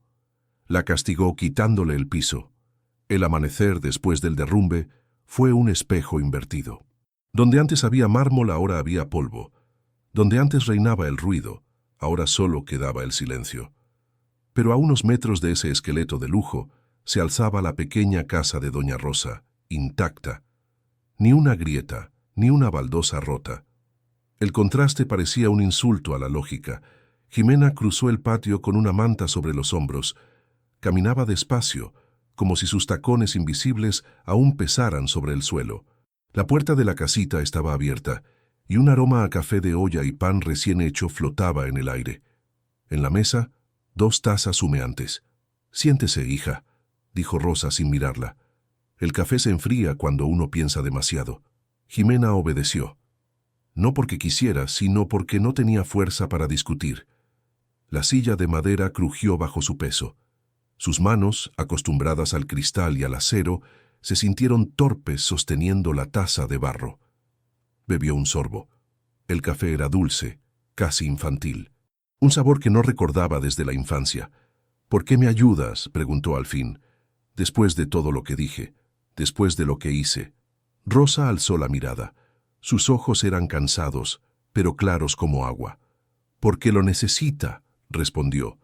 La castigó quitándole el piso. El amanecer después del derrumbe fue un espejo invertido. Donde antes había mármol, ahora había polvo. Donde antes reinaba el ruido, ahora solo quedaba el silencio. Pero a unos metros de ese esqueleto de lujo se alzaba la pequeña casa de doña Rosa, intacta. Ni una grieta, ni una baldosa rota. El contraste parecía un insulto a la lógica. Jimena cruzó el patio con una manta sobre los hombros. Caminaba despacio, como si sus tacones invisibles aún pesaran sobre el suelo. La puerta de la casita estaba abierta, y un aroma a café de olla y pan recién hecho flotaba en el aire. En la mesa, 2 tazas humeantes. «Siéntese, hija», dijo Rosa sin mirarla. «El café se enfría cuando uno piensa demasiado». Jimena obedeció. No porque quisiera, sino porque no tenía fuerza para discutir. La silla de madera crujió bajo su peso. Sus manos, acostumbradas al cristal y al acero, se sintieron torpes sosteniendo la taza de barro. Bebió un sorbo. El café era dulce, casi infantil. Un sabor que no recordaba desde la infancia. «¿Por qué me ayudas?», preguntó al fin. «Después de todo lo que dije, después de lo que hice». Rosa alzó la mirada. Sus ojos eran cansados, pero claros como agua. «Porque lo necesita», respondió.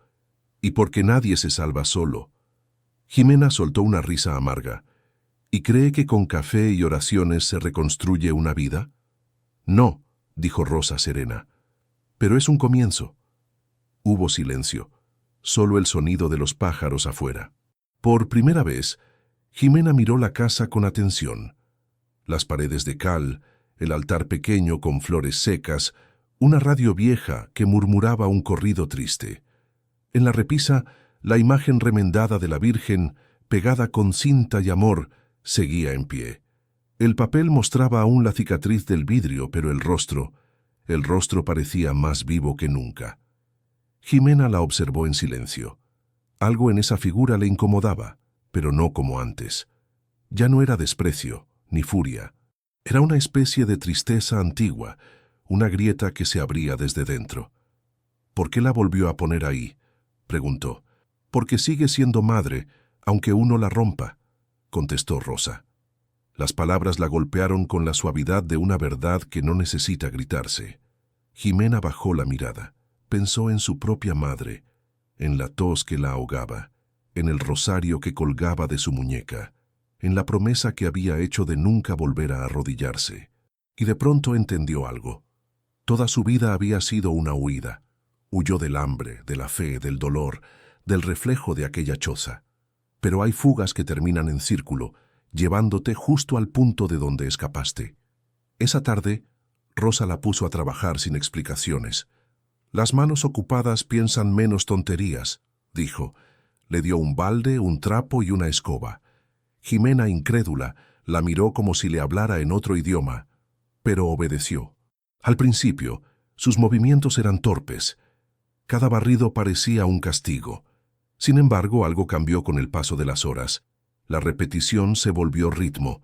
«Y porque nadie se salva solo». Jimena soltó una risa amarga. «¿Y cree que con café y oraciones se reconstruye una vida?» «No», dijo Rosa serena. «Pero es un comienzo». Hubo silencio, solo el sonido de los pájaros afuera. Por primera vez, Jimena miró la casa con atención. Las paredes de cal, el altar pequeño con flores secas, una radio vieja que murmuraba un corrido triste. En la repisa, la imagen remendada de la Virgen, pegada con cinta y amor, seguía en pie. El papel mostraba aún la cicatriz del vidrio, pero el rostro parecía más vivo que nunca. Jimena la observó en silencio. Algo en esa figura le incomodaba, pero no como antes. Ya no era desprecio, ni furia. Era una especie de tristeza antigua, una grieta que se abría desde dentro. ¿Por qué la volvió a poner ahí?, preguntó. Porque sigue siendo madre, aunque uno la rompa, contestó Rosa. Las palabras la golpearon con la suavidad de una verdad que no necesita gritarse. Jimena bajó la mirada. Pensó en su propia madre, en la tos que la ahogaba, en el rosario que colgaba de su muñeca, en la promesa que había hecho de nunca volver a arrodillarse. Y de pronto entendió algo. Toda su vida había sido una huida. Huyó del hambre, de la fe, del dolor, del reflejo de aquella choza. Pero hay fugas que terminan en círculo, llevándote justo al punto de donde escapaste. Esa tarde, Rosa la puso a trabajar sin explicaciones. Las manos ocupadas piensan menos tonterías, dijo. Le dio un balde, un trapo y una escoba. Jimena, incrédula, la miró como si le hablara en otro idioma, pero obedeció. Al principio, sus movimientos eran torpes. Cada barrido parecía un castigo. Sin embargo, algo cambió con el paso de las horas. La repetición se volvió ritmo.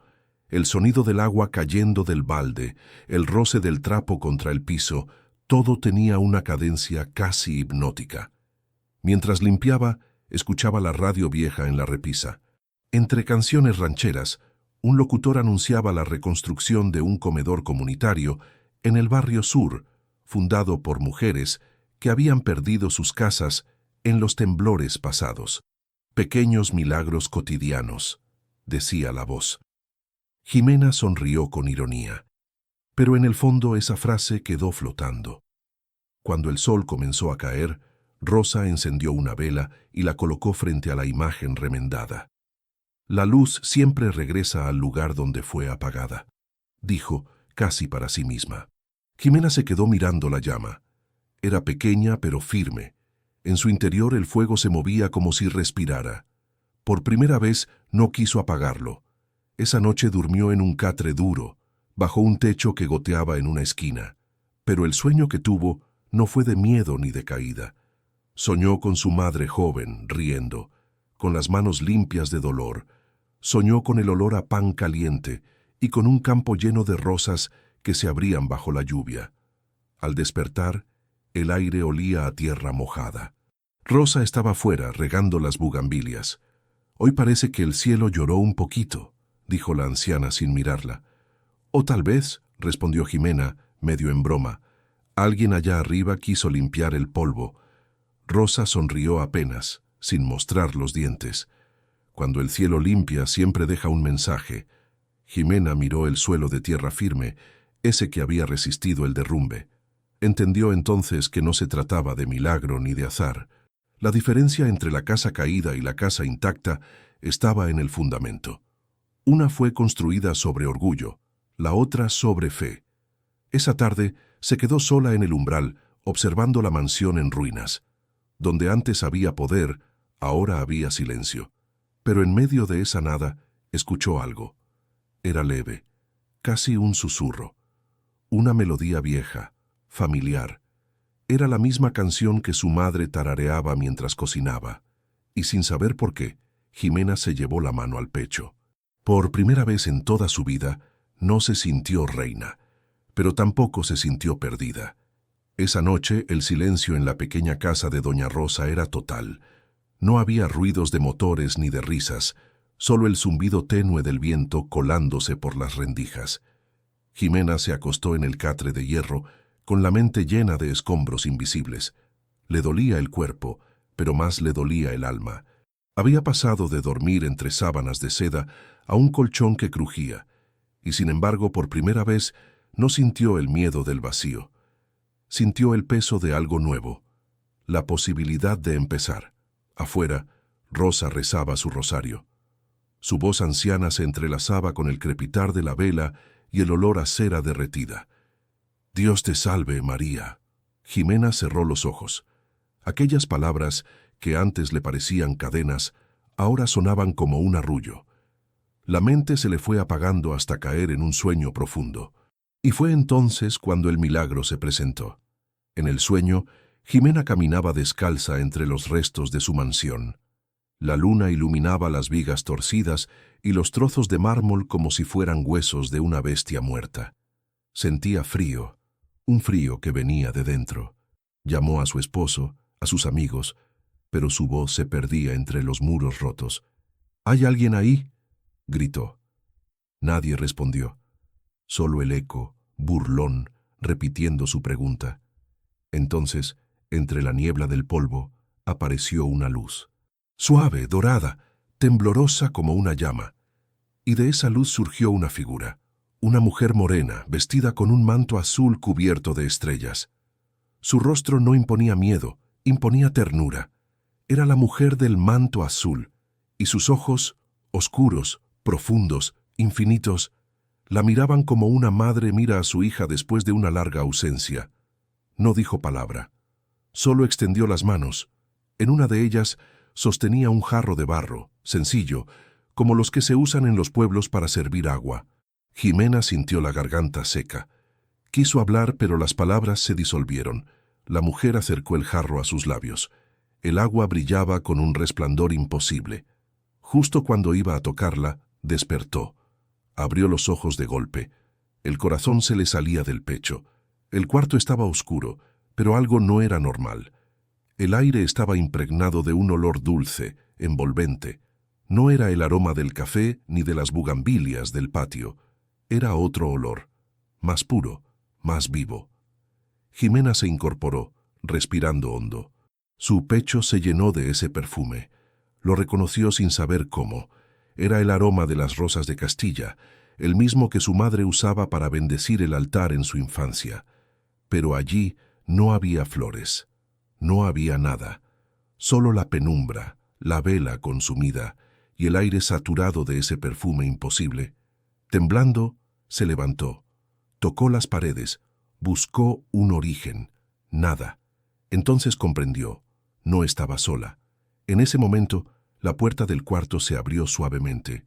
El sonido del agua cayendo del balde, el roce del trapo contra el piso, todo tenía una cadencia casi hipnótica. Mientras limpiaba, escuchaba la radio vieja en la repisa. Entre canciones rancheras, un locutor anunciaba la reconstrucción de un comedor comunitario en el barrio sur, fundado por mujeres que habían perdido sus casas en los temblores pasados. Pequeños milagros cotidianos, decía la voz. Jimena sonrió con ironía, pero en el fondo esa frase quedó flotando. Cuando el sol comenzó a caer, Rosa encendió una vela y la colocó frente a la imagen remendada. La luz siempre regresa al lugar donde fue apagada, dijo, casi para sí misma. Jimena se quedó mirando la llama. Era pequeña pero firme. En su interior el fuego se movía como si respirara. Por primera vez no quiso apagarlo. Esa noche durmió en un catre duro, bajo un techo que goteaba en una esquina. Pero el sueño que tuvo no fue de miedo ni de caída. Soñó con su madre joven, riendo, con las manos limpias de dolor. Soñó con el olor a pan caliente y con un campo lleno de rosas que se abrían bajo la lluvia. Al despertar, el aire olía a tierra mojada. Rosa estaba fuera, regando las bugambilias. Hoy parece que el cielo lloró un poquito, dijo la anciana sin mirarla. O tal vez, respondió Jimena, medio en broma, alguien allá arriba quiso limpiar el polvo. Rosa sonrió apenas, sin mostrar los dientes. Cuando el cielo limpia siempre deja un mensaje. Jimena miró el suelo de tierra firme, ese que había resistido el derrumbe. Entendió entonces que no se trataba de milagro ni de azar. La diferencia entre la casa caída y la casa intacta estaba en el fundamento. Una fue construida sobre orgullo, la otra sobre fe. Esa tarde se quedó sola en el umbral, observando la mansión en ruinas. Donde antes había poder, ahora había silencio. Pero en medio de esa nada, escuchó algo. Era leve, casi un susurro. Una melodía vieja, familiar. Era la misma canción que su madre tarareaba mientras cocinaba. Y sin saber por qué, Jimena se llevó la mano al pecho. Por primera vez en toda su vida, no se sintió reina, pero tampoco se sintió perdida. Esa noche, el silencio en la pequeña casa de doña Rosa era total. No había ruidos de motores ni de risas, solo el zumbido tenue del viento colándose por las rendijas. Jimena se acostó en el catre de hierro, con la mente llena de escombros invisibles. Le dolía el cuerpo, pero más le dolía el alma. Había pasado de dormir entre sábanas de seda a un colchón que crujía, y sin embargo por primera vez no sintió el miedo del vacío. Sintió el peso de algo nuevo, la posibilidad de empezar. Afuera, Rosa rezaba su rosario. Su voz anciana se entrelazaba con el crepitar de la vela y el olor a cera derretida. Dios te salve, María. Jimena cerró los ojos. Aquellas palabras, que antes le parecían cadenas, ahora sonaban como un arrullo. La mente se le fue apagando hasta caer en un sueño profundo. Y fue entonces cuando el milagro se presentó. En el sueño, Jimena caminaba descalza entre los restos de su mansión. La luna iluminaba las vigas torcidas y los trozos de mármol como si fueran huesos de una bestia muerta. Sentía frío, un frío que venía de dentro. Llamó a su esposo, a sus amigos, pero su voz se perdía entre los muros rotos. «¿Hay alguien ahí?», gritó. Nadie respondió, solo el eco, burlón, repitiendo su pregunta. Entonces, entre la niebla del polvo, apareció una luz. Suave, dorada, temblorosa como una llama. Y de esa luz surgió una figura, una mujer morena, vestida con un manto azul cubierto de estrellas. Su rostro no imponía miedo, imponía ternura. Era la mujer del manto azul, y sus ojos, oscuros, profundos, infinitos, la miraban como una madre mira a su hija después de una larga ausencia. No dijo palabra, solo extendió las manos. En una de ellas sostenía un jarro de barro, sencillo, como los que se usan en los pueblos para servir agua. Jimena sintió la garganta seca. Quiso hablar, pero las palabras se disolvieron. La mujer acercó el jarro a sus labios. El agua brillaba con un resplandor imposible. Justo cuando iba a tocarla, despertó. Abrió los ojos de golpe. El corazón se le salía del pecho. El cuarto estaba oscuro, pero algo no era normal. El aire estaba impregnado de un olor dulce, envolvente. No era el aroma del café ni de las bugambilias del patio. Era otro olor, más puro, más vivo. Jimena se incorporó, respirando hondo. Su pecho se llenó de ese perfume. Lo reconoció sin saber cómo. Era el aroma de las rosas de Castilla, el mismo que su madre usaba para bendecir el altar en su infancia. Pero allí no había flores. No había nada, solo la penumbra, la vela consumida y el aire saturado de ese perfume imposible. Temblando, se levantó, tocó las paredes, buscó un origen, nada. Entonces comprendió, no estaba sola. En ese momento, la puerta del cuarto se abrió suavemente.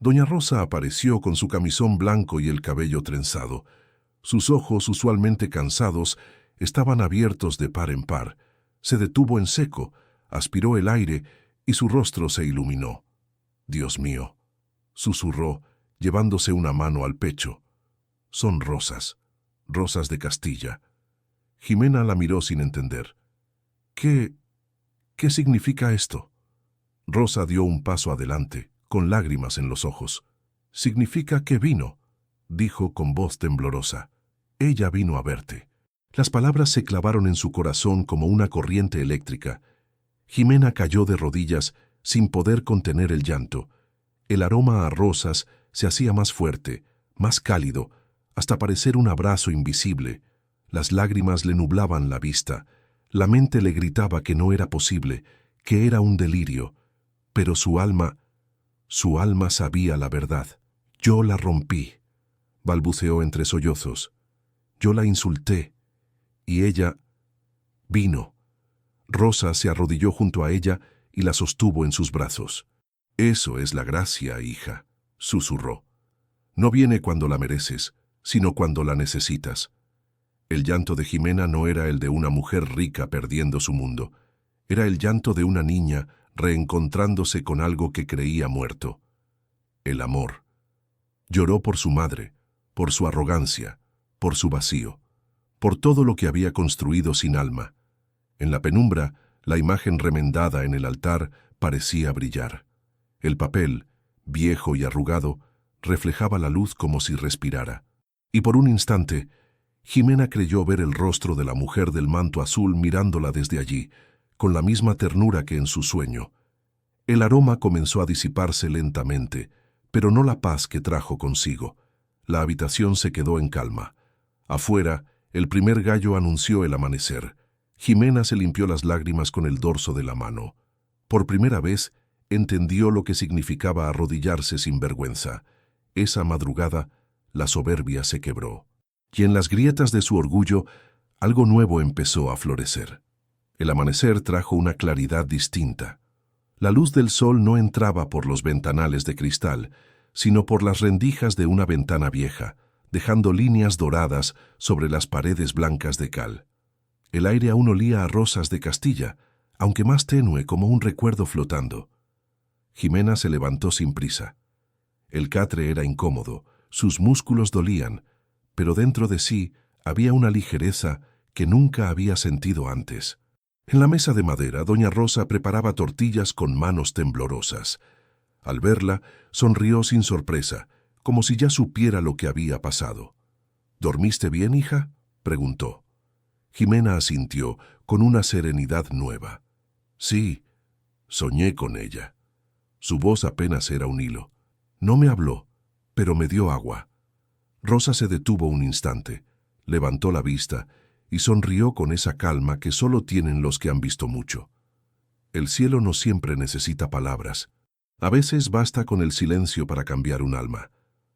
Doña Rosa apareció con su camisón blanco y el cabello trenzado. Sus ojos, usualmente cansados, estaban abiertos de par en par. Se detuvo en seco, aspiró el aire y su rostro se iluminó. «Dios mío», susurró, llevándose una mano al pecho. «Son rosas, rosas de Castilla». Jimena la miró sin entender. «¿Qué significa esto?». Rosa dio un paso adelante, con lágrimas en los ojos. «Significa que vino», dijo con voz temblorosa. «Ella vino a verte». Las palabras se clavaron en su corazón como una corriente eléctrica. Jimena cayó de rodillas sin poder contener el llanto. El aroma a rosas se hacía más fuerte, más cálido, hasta parecer un abrazo invisible. Las lágrimas le nublaban la vista. La mente le gritaba que no era posible, que era un delirio. Pero su alma sabía la verdad. «Yo la rompí», balbuceó entre sollozos. «Yo la insulté. Y ella vino». Rosa se arrodilló junto a ella y la sostuvo en sus brazos. «Eso es la gracia, hija», susurró. «No viene cuando la mereces, sino cuando la necesitas». El llanto de Jimena no era el de una mujer rica perdiendo su mundo. Era el llanto de una niña reencontrándose con algo que creía muerto. El amor. Lloró por su madre, por su arrogancia, por su vacío, por todo lo que había construido sin alma. En la penumbra, la imagen remendada en el altar parecía brillar. El papel, viejo y arrugado, reflejaba la luz como si respirara. Y por un instante, Jimena creyó ver el rostro de la mujer del manto azul mirándola desde allí, con la misma ternura que en su sueño. El aroma comenzó a disiparse lentamente, pero no la paz que trajo consigo. La habitación se quedó en calma. Afuera, el primer gallo anunció el amanecer. Jimena se limpió las lágrimas con el dorso de la mano. Por primera vez, entendió lo que significaba arrodillarse sin vergüenza. Esa madrugada, la soberbia se quebró. Y en las grietas de su orgullo, algo nuevo empezó a florecer. El amanecer trajo una claridad distinta. La luz del sol no entraba por los ventanales de cristal, sino por las rendijas de una ventana vieja, dejando líneas doradas sobre las paredes blancas de cal. El aire aún olía a rosas de Castilla, aunque más tenue como un recuerdo flotando. Jimena se levantó sin prisa. El catre era incómodo, sus músculos dolían, pero dentro de sí había una ligereza que nunca había sentido antes. En la mesa de madera, doña Rosa preparaba tortillas con manos temblorosas. Al verla, sonrió sin sorpresa, como si ya supiera lo que había pasado. ¿Dormiste bien, hija?, preguntó. Jimena asintió con una serenidad nueva. Sí, soñé con ella. Su voz apenas era un hilo. No me habló, pero me dio agua. Rosa se detuvo un instante, levantó la vista y sonrió con esa calma que solo tienen los que han visto mucho. El cielo no siempre necesita palabras. A veces basta con el silencio para cambiar un alma.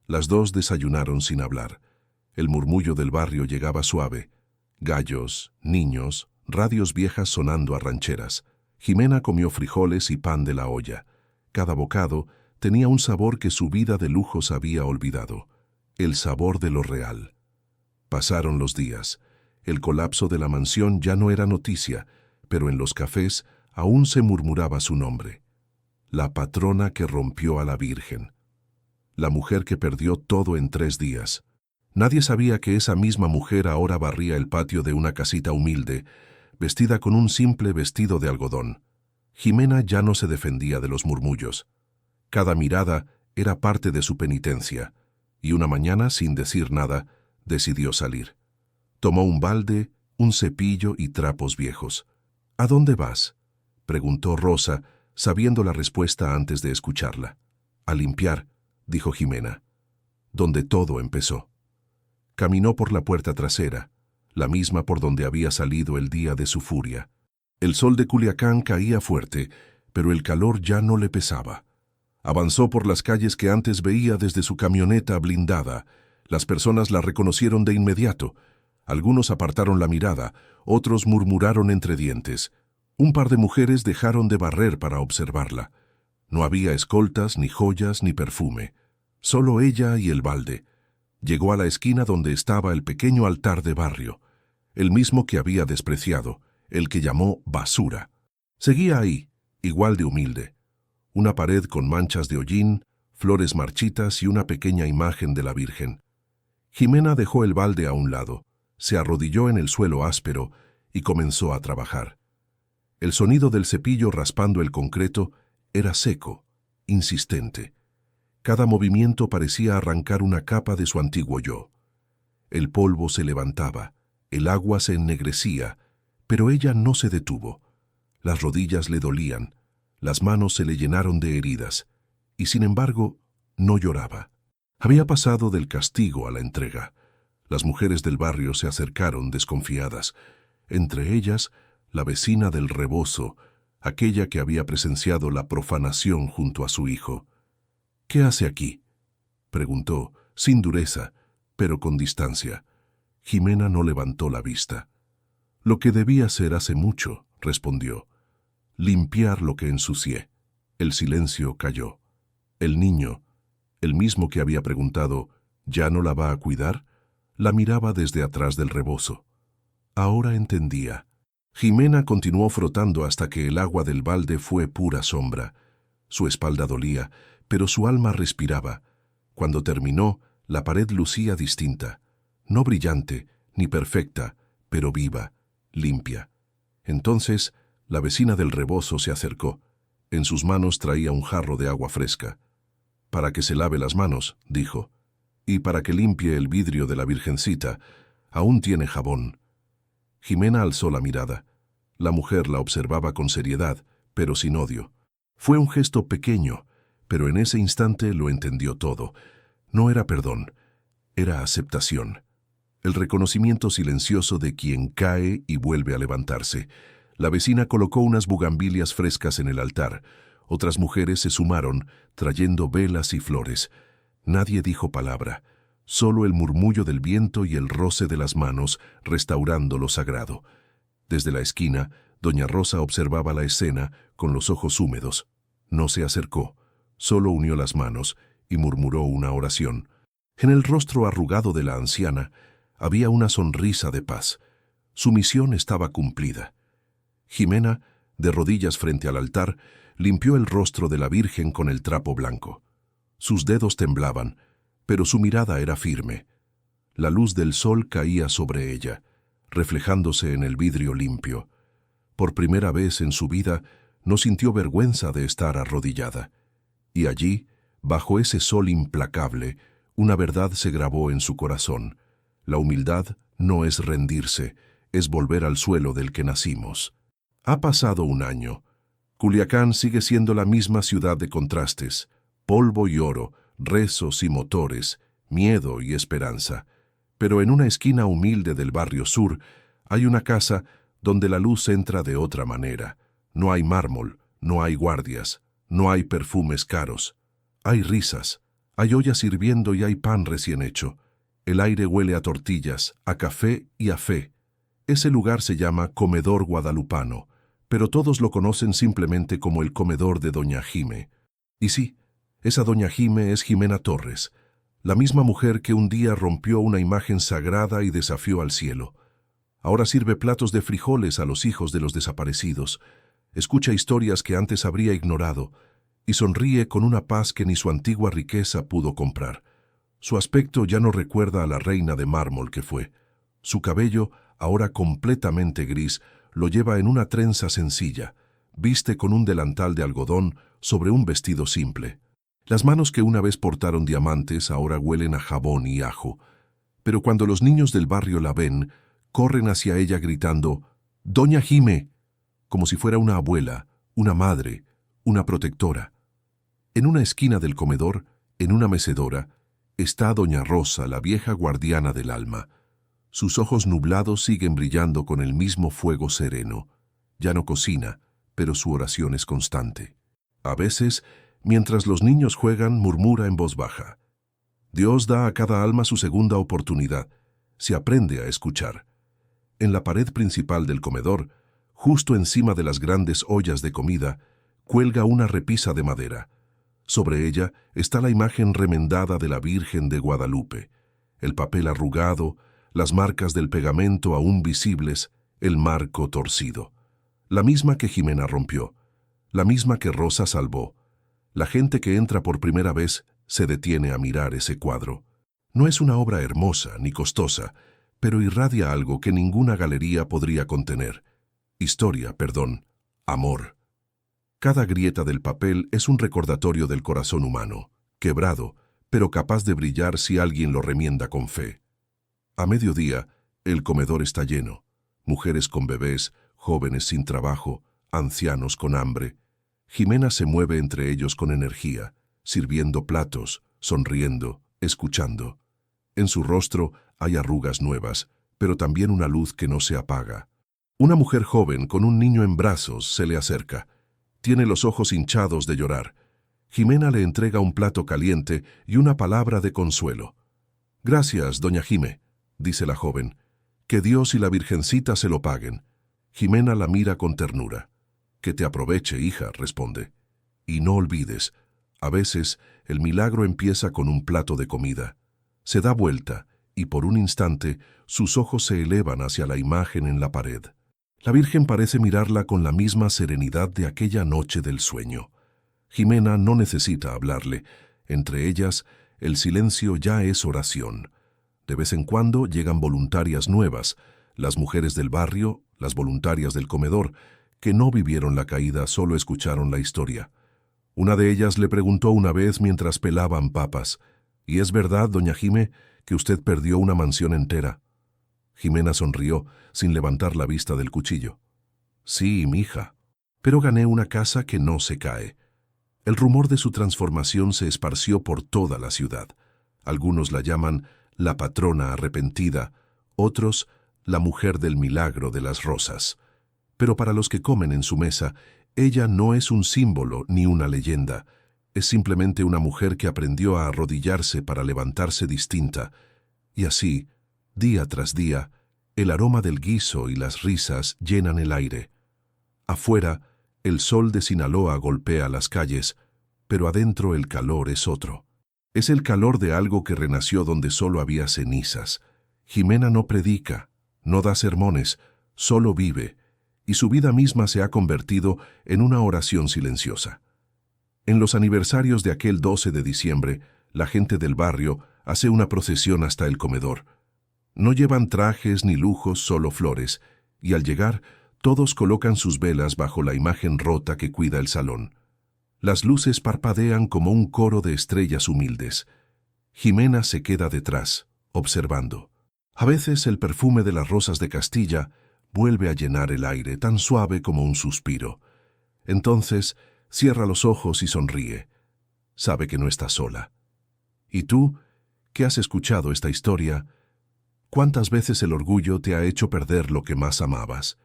Las dos desayunaron sin hablar. El murmullo del barrio llegaba suave. Gallos, niños, radios viejas sonando a rancheras. Jimena comió frijoles y pan de la olla. Cada bocado tenía un sabor que su vida de lujos había olvidado. El sabor de lo real. Pasaron los días. El colapso de la mansión ya no era noticia, pero en los cafés aún se murmuraba su nombre. La patrona que rompió a la Virgen. La mujer que perdió todo en 3 días. Nadie sabía que esa misma mujer ahora barría el patio de una casita humilde, vestida con un simple vestido de algodón. Jimena ya no se defendía de los murmullos. Cada mirada era parte de su penitencia, y una mañana, sin decir nada, decidió salir. Tomó un balde, un cepillo y trapos viejos. ¿A dónde vas?, preguntó Rosa, sabiendo la respuesta antes de escucharla. A limpiar, dijo Jimena. Donde todo empezó. Caminó por la puerta trasera, la misma por donde había salido el día de su furia. El sol de Culiacán caía fuerte, pero el calor ya no le pesaba. Avanzó por las calles que antes veía desde su camioneta blindada. Las personas la reconocieron de inmediato. Algunos apartaron la mirada, otros murmuraron entre dientes. Un par de mujeres dejaron de barrer para observarla. No había escoltas, ni joyas, ni perfume. Solo ella y el balde. Llegó a la esquina donde estaba el pequeño altar de barrio, el mismo que había despreciado, el que llamó basura. Seguía ahí, igual de humilde. Una pared con manchas de hollín, flores marchitas y una pequeña imagen de la Virgen. Jimena dejó el balde a un lado, se arrodilló en el suelo áspero y comenzó a trabajar. El sonido del cepillo raspando el concreto era seco, insistente. Cada movimiento parecía arrancar una capa de su antiguo yo. El polvo se levantaba, el agua se ennegrecía, pero ella no se detuvo. Las rodillas le dolían, las manos se le llenaron de heridas, y sin embargo, no lloraba. Había pasado del castigo a la entrega. Las mujeres del barrio se acercaron desconfiadas, entre ellas la vecina del rebozo, aquella que había presenciado la profanación junto a su hijo. «¿Qué hace aquí?», preguntó, sin dureza, pero con distancia. Jimena no levantó la vista. «Lo que debía hacer hace mucho», respondió. «Limpiar lo que ensucié». El silencio cayó. El niño, el mismo que había preguntado, «¿Ya no la va a cuidar?», la miraba desde atrás del rebozo. Ahora entendía. Jimena continuó frotando hasta que el agua del balde fue pura sombra. Su espalda dolía, pero su alma respiraba. Cuando terminó, la pared lucía distinta, no brillante ni perfecta, pero viva, limpia. Entonces, la vecina del rebozo se acercó. En sus manos traía un jarro de agua fresca. «Para que se lave las manos», dijo, «y para que limpie el vidrio de la Virgencita. Aún tiene jabón». Jimena alzó la mirada. La mujer la observaba con seriedad, pero sin odio. Fue un gesto pequeño, pero en ese instante lo entendió todo. No era perdón, era aceptación. El reconocimiento silencioso de quien cae y vuelve a levantarse. La vecina colocó unas bugambilias frescas en el altar. Otras mujeres se sumaron, trayendo velas y flores. Nadie dijo palabra, solo el murmullo del viento y el roce de las manos restaurando lo sagrado. Desde la esquina, doña Rosa observaba la escena con los ojos húmedos. No se acercó, solo unió las manos y murmuró una oración. En el rostro arrugado de la anciana había una sonrisa de paz. Su misión estaba cumplida. Jimena De rodillas frente al altar, limpió el rostro de la Virgen con el trapo blanco. Sus dedos temblaban, pero su mirada era firme. La luz del sol caía sobre ella, reflejándose en el vidrio limpio. Por primera vez en su vida, no sintió vergüenza de estar arrodillada. Y allí, bajo ese sol implacable, una verdad se grabó en su corazón. La humildad no es rendirse, es volver al suelo del que nacimos. Ha pasado un año. Culiacán sigue siendo la misma ciudad de contrastes, polvo y oro, rezos y motores, miedo y esperanza. Pero en una esquina humilde del barrio sur hay una casa donde la luz entra de otra manera. No hay mármol, no hay guardias, no hay perfumes caros. Hay risas, hay ollas hirviendo y hay pan recién hecho. El aire huele a tortillas, a café y a fe. Ese lugar se llama Comedor Guadalupano, pero todos lo conocen simplemente como el comedor de Doña Jime. Y sí, esa Doña Jime es Jimena Torres, la misma mujer que un día rompió una imagen sagrada y desafió al cielo. Ahora sirve platos de frijoles a los hijos de los desaparecidos, escucha historias que antes habría ignorado y sonríe con una paz que ni su antigua riqueza pudo comprar. Su aspecto ya no recuerda a la reina de mármol que fue. Su cabello, ahora completamente gris, lo lleva en una trenza sencilla, viste con un delantal de algodón sobre un vestido simple. Las manos que una vez portaron diamantes ahora huelen a jabón y ajo. Pero cuando los niños del barrio la ven, corren hacia ella gritando «¡Doña Jime!», como si fuera una abuela, una madre, una protectora. En una esquina del comedor, en una mecedora, está Doña Rosa, la vieja guardiana del alma. Sus ojos nublados siguen brillando con el mismo fuego sereno. Ya no cocina, pero su oración es constante. A veces, mientras los niños juegan, murmura en voz baja. Dios da a cada alma su segunda oportunidad. Se aprende a escuchar. En la pared principal del comedor, justo encima de las grandes ollas de comida, cuelga una repisa de madera. Sobre ella está la imagen remendada de la Virgen de Guadalupe, el papel arrugado, las marcas del pegamento aún visibles, el marco torcido. La misma que Jimena rompió, la misma que Rosa salvó. La gente que entra por primera vez se detiene a mirar ese cuadro. No es una obra hermosa ni costosa, pero irradia algo que ninguna galería podría contener. Amor. Cada grieta del papel es un recordatorio del corazón humano, quebrado, pero capaz de brillar si alguien lo remienda con fe. A mediodía, el comedor está lleno. Mujeres con bebés, jóvenes sin trabajo, ancianos con hambre. Jimena se mueve entre ellos con energía, sirviendo platos, sonriendo, escuchando. En su rostro hay arrugas nuevas, pero también una luz que no se apaga. Una mujer joven con un niño en brazos se le acerca. Tiene los ojos hinchados de llorar. Jimena le entrega un plato caliente y una palabra de consuelo. «Gracias, doña Jime», dice la joven. «Que Dios y la Virgencita se lo paguen». Jimena la mira con ternura. «Que te aproveche, hija», responde. «Y no olvides, a veces el milagro empieza con un plato de comida». Se da vuelta y por un instante sus ojos se elevan hacia la imagen en la pared. La Virgen parece mirarla con la misma serenidad de aquella noche del sueño. Jimena no necesita hablarle. Entre ellas, el silencio ya es oración. De vez en cuando llegan voluntarias nuevas, las mujeres del barrio, las voluntarias del comedor, que no vivieron la caída, solo escucharon la historia. Una de ellas le preguntó una vez mientras pelaban papas, «¿Y es verdad, doña Jime, que usted perdió una mansión entera?» Jimena sonrió, sin levantar la vista del cuchillo. «Sí, mija, pero gané una casa que no se cae». El rumor de su transformación se esparció por toda la ciudad. Algunos la llaman la patrona arrepentida, otros la mujer del milagro de las rosas. Pero para los que comen en su mesa, ella no es un símbolo ni una leyenda. Es simplemente una mujer que aprendió a arrodillarse para levantarse distinta. Y así, día tras día, el aroma del guiso y las risas llenan el aire. Afuera, el sol de Sinaloa golpea las calles, pero adentro el calor es otro. Es el calor de algo que renació donde solo había cenizas. Jimena no predica, no da sermones, solo vive. y su vida misma se ha convertido en una oración silenciosa. En los aniversarios de aquel 12 de diciembre, la gente del barrio hace una procesión hasta el comedor. No llevan trajes ni lujos, solo flores, y al llegar, todos colocan sus velas bajo la imagen rota que cuida el salón. Las luces parpadean como un coro de estrellas humildes. Jimena se queda detrás, observando. A veces el perfume de las rosas de Castilla vuelve a llenar el aire, tan suave como un suspiro. Entonces, cierra los ojos y sonríe. Sabe que no está sola. ¿Y tú, que has escuchado esta historia, cuántas veces el orgullo te ha hecho perder lo que más amabas?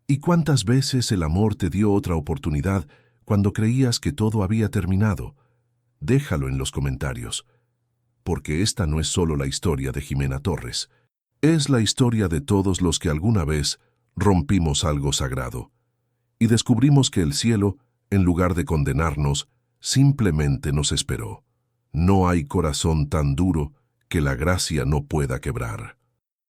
¿Y cuántas veces el amor te dio otra oportunidad cuando creías que todo había terminado? Déjalo en los comentarios, porque esta no es solo la historia de Jimena Torres. Es la historia de todos los que alguna vez rompimos algo sagrado y descubrimos que el cielo, en lugar de condenarnos, simplemente nos esperó. No hay corazón tan duro que la gracia no pueda quebrar.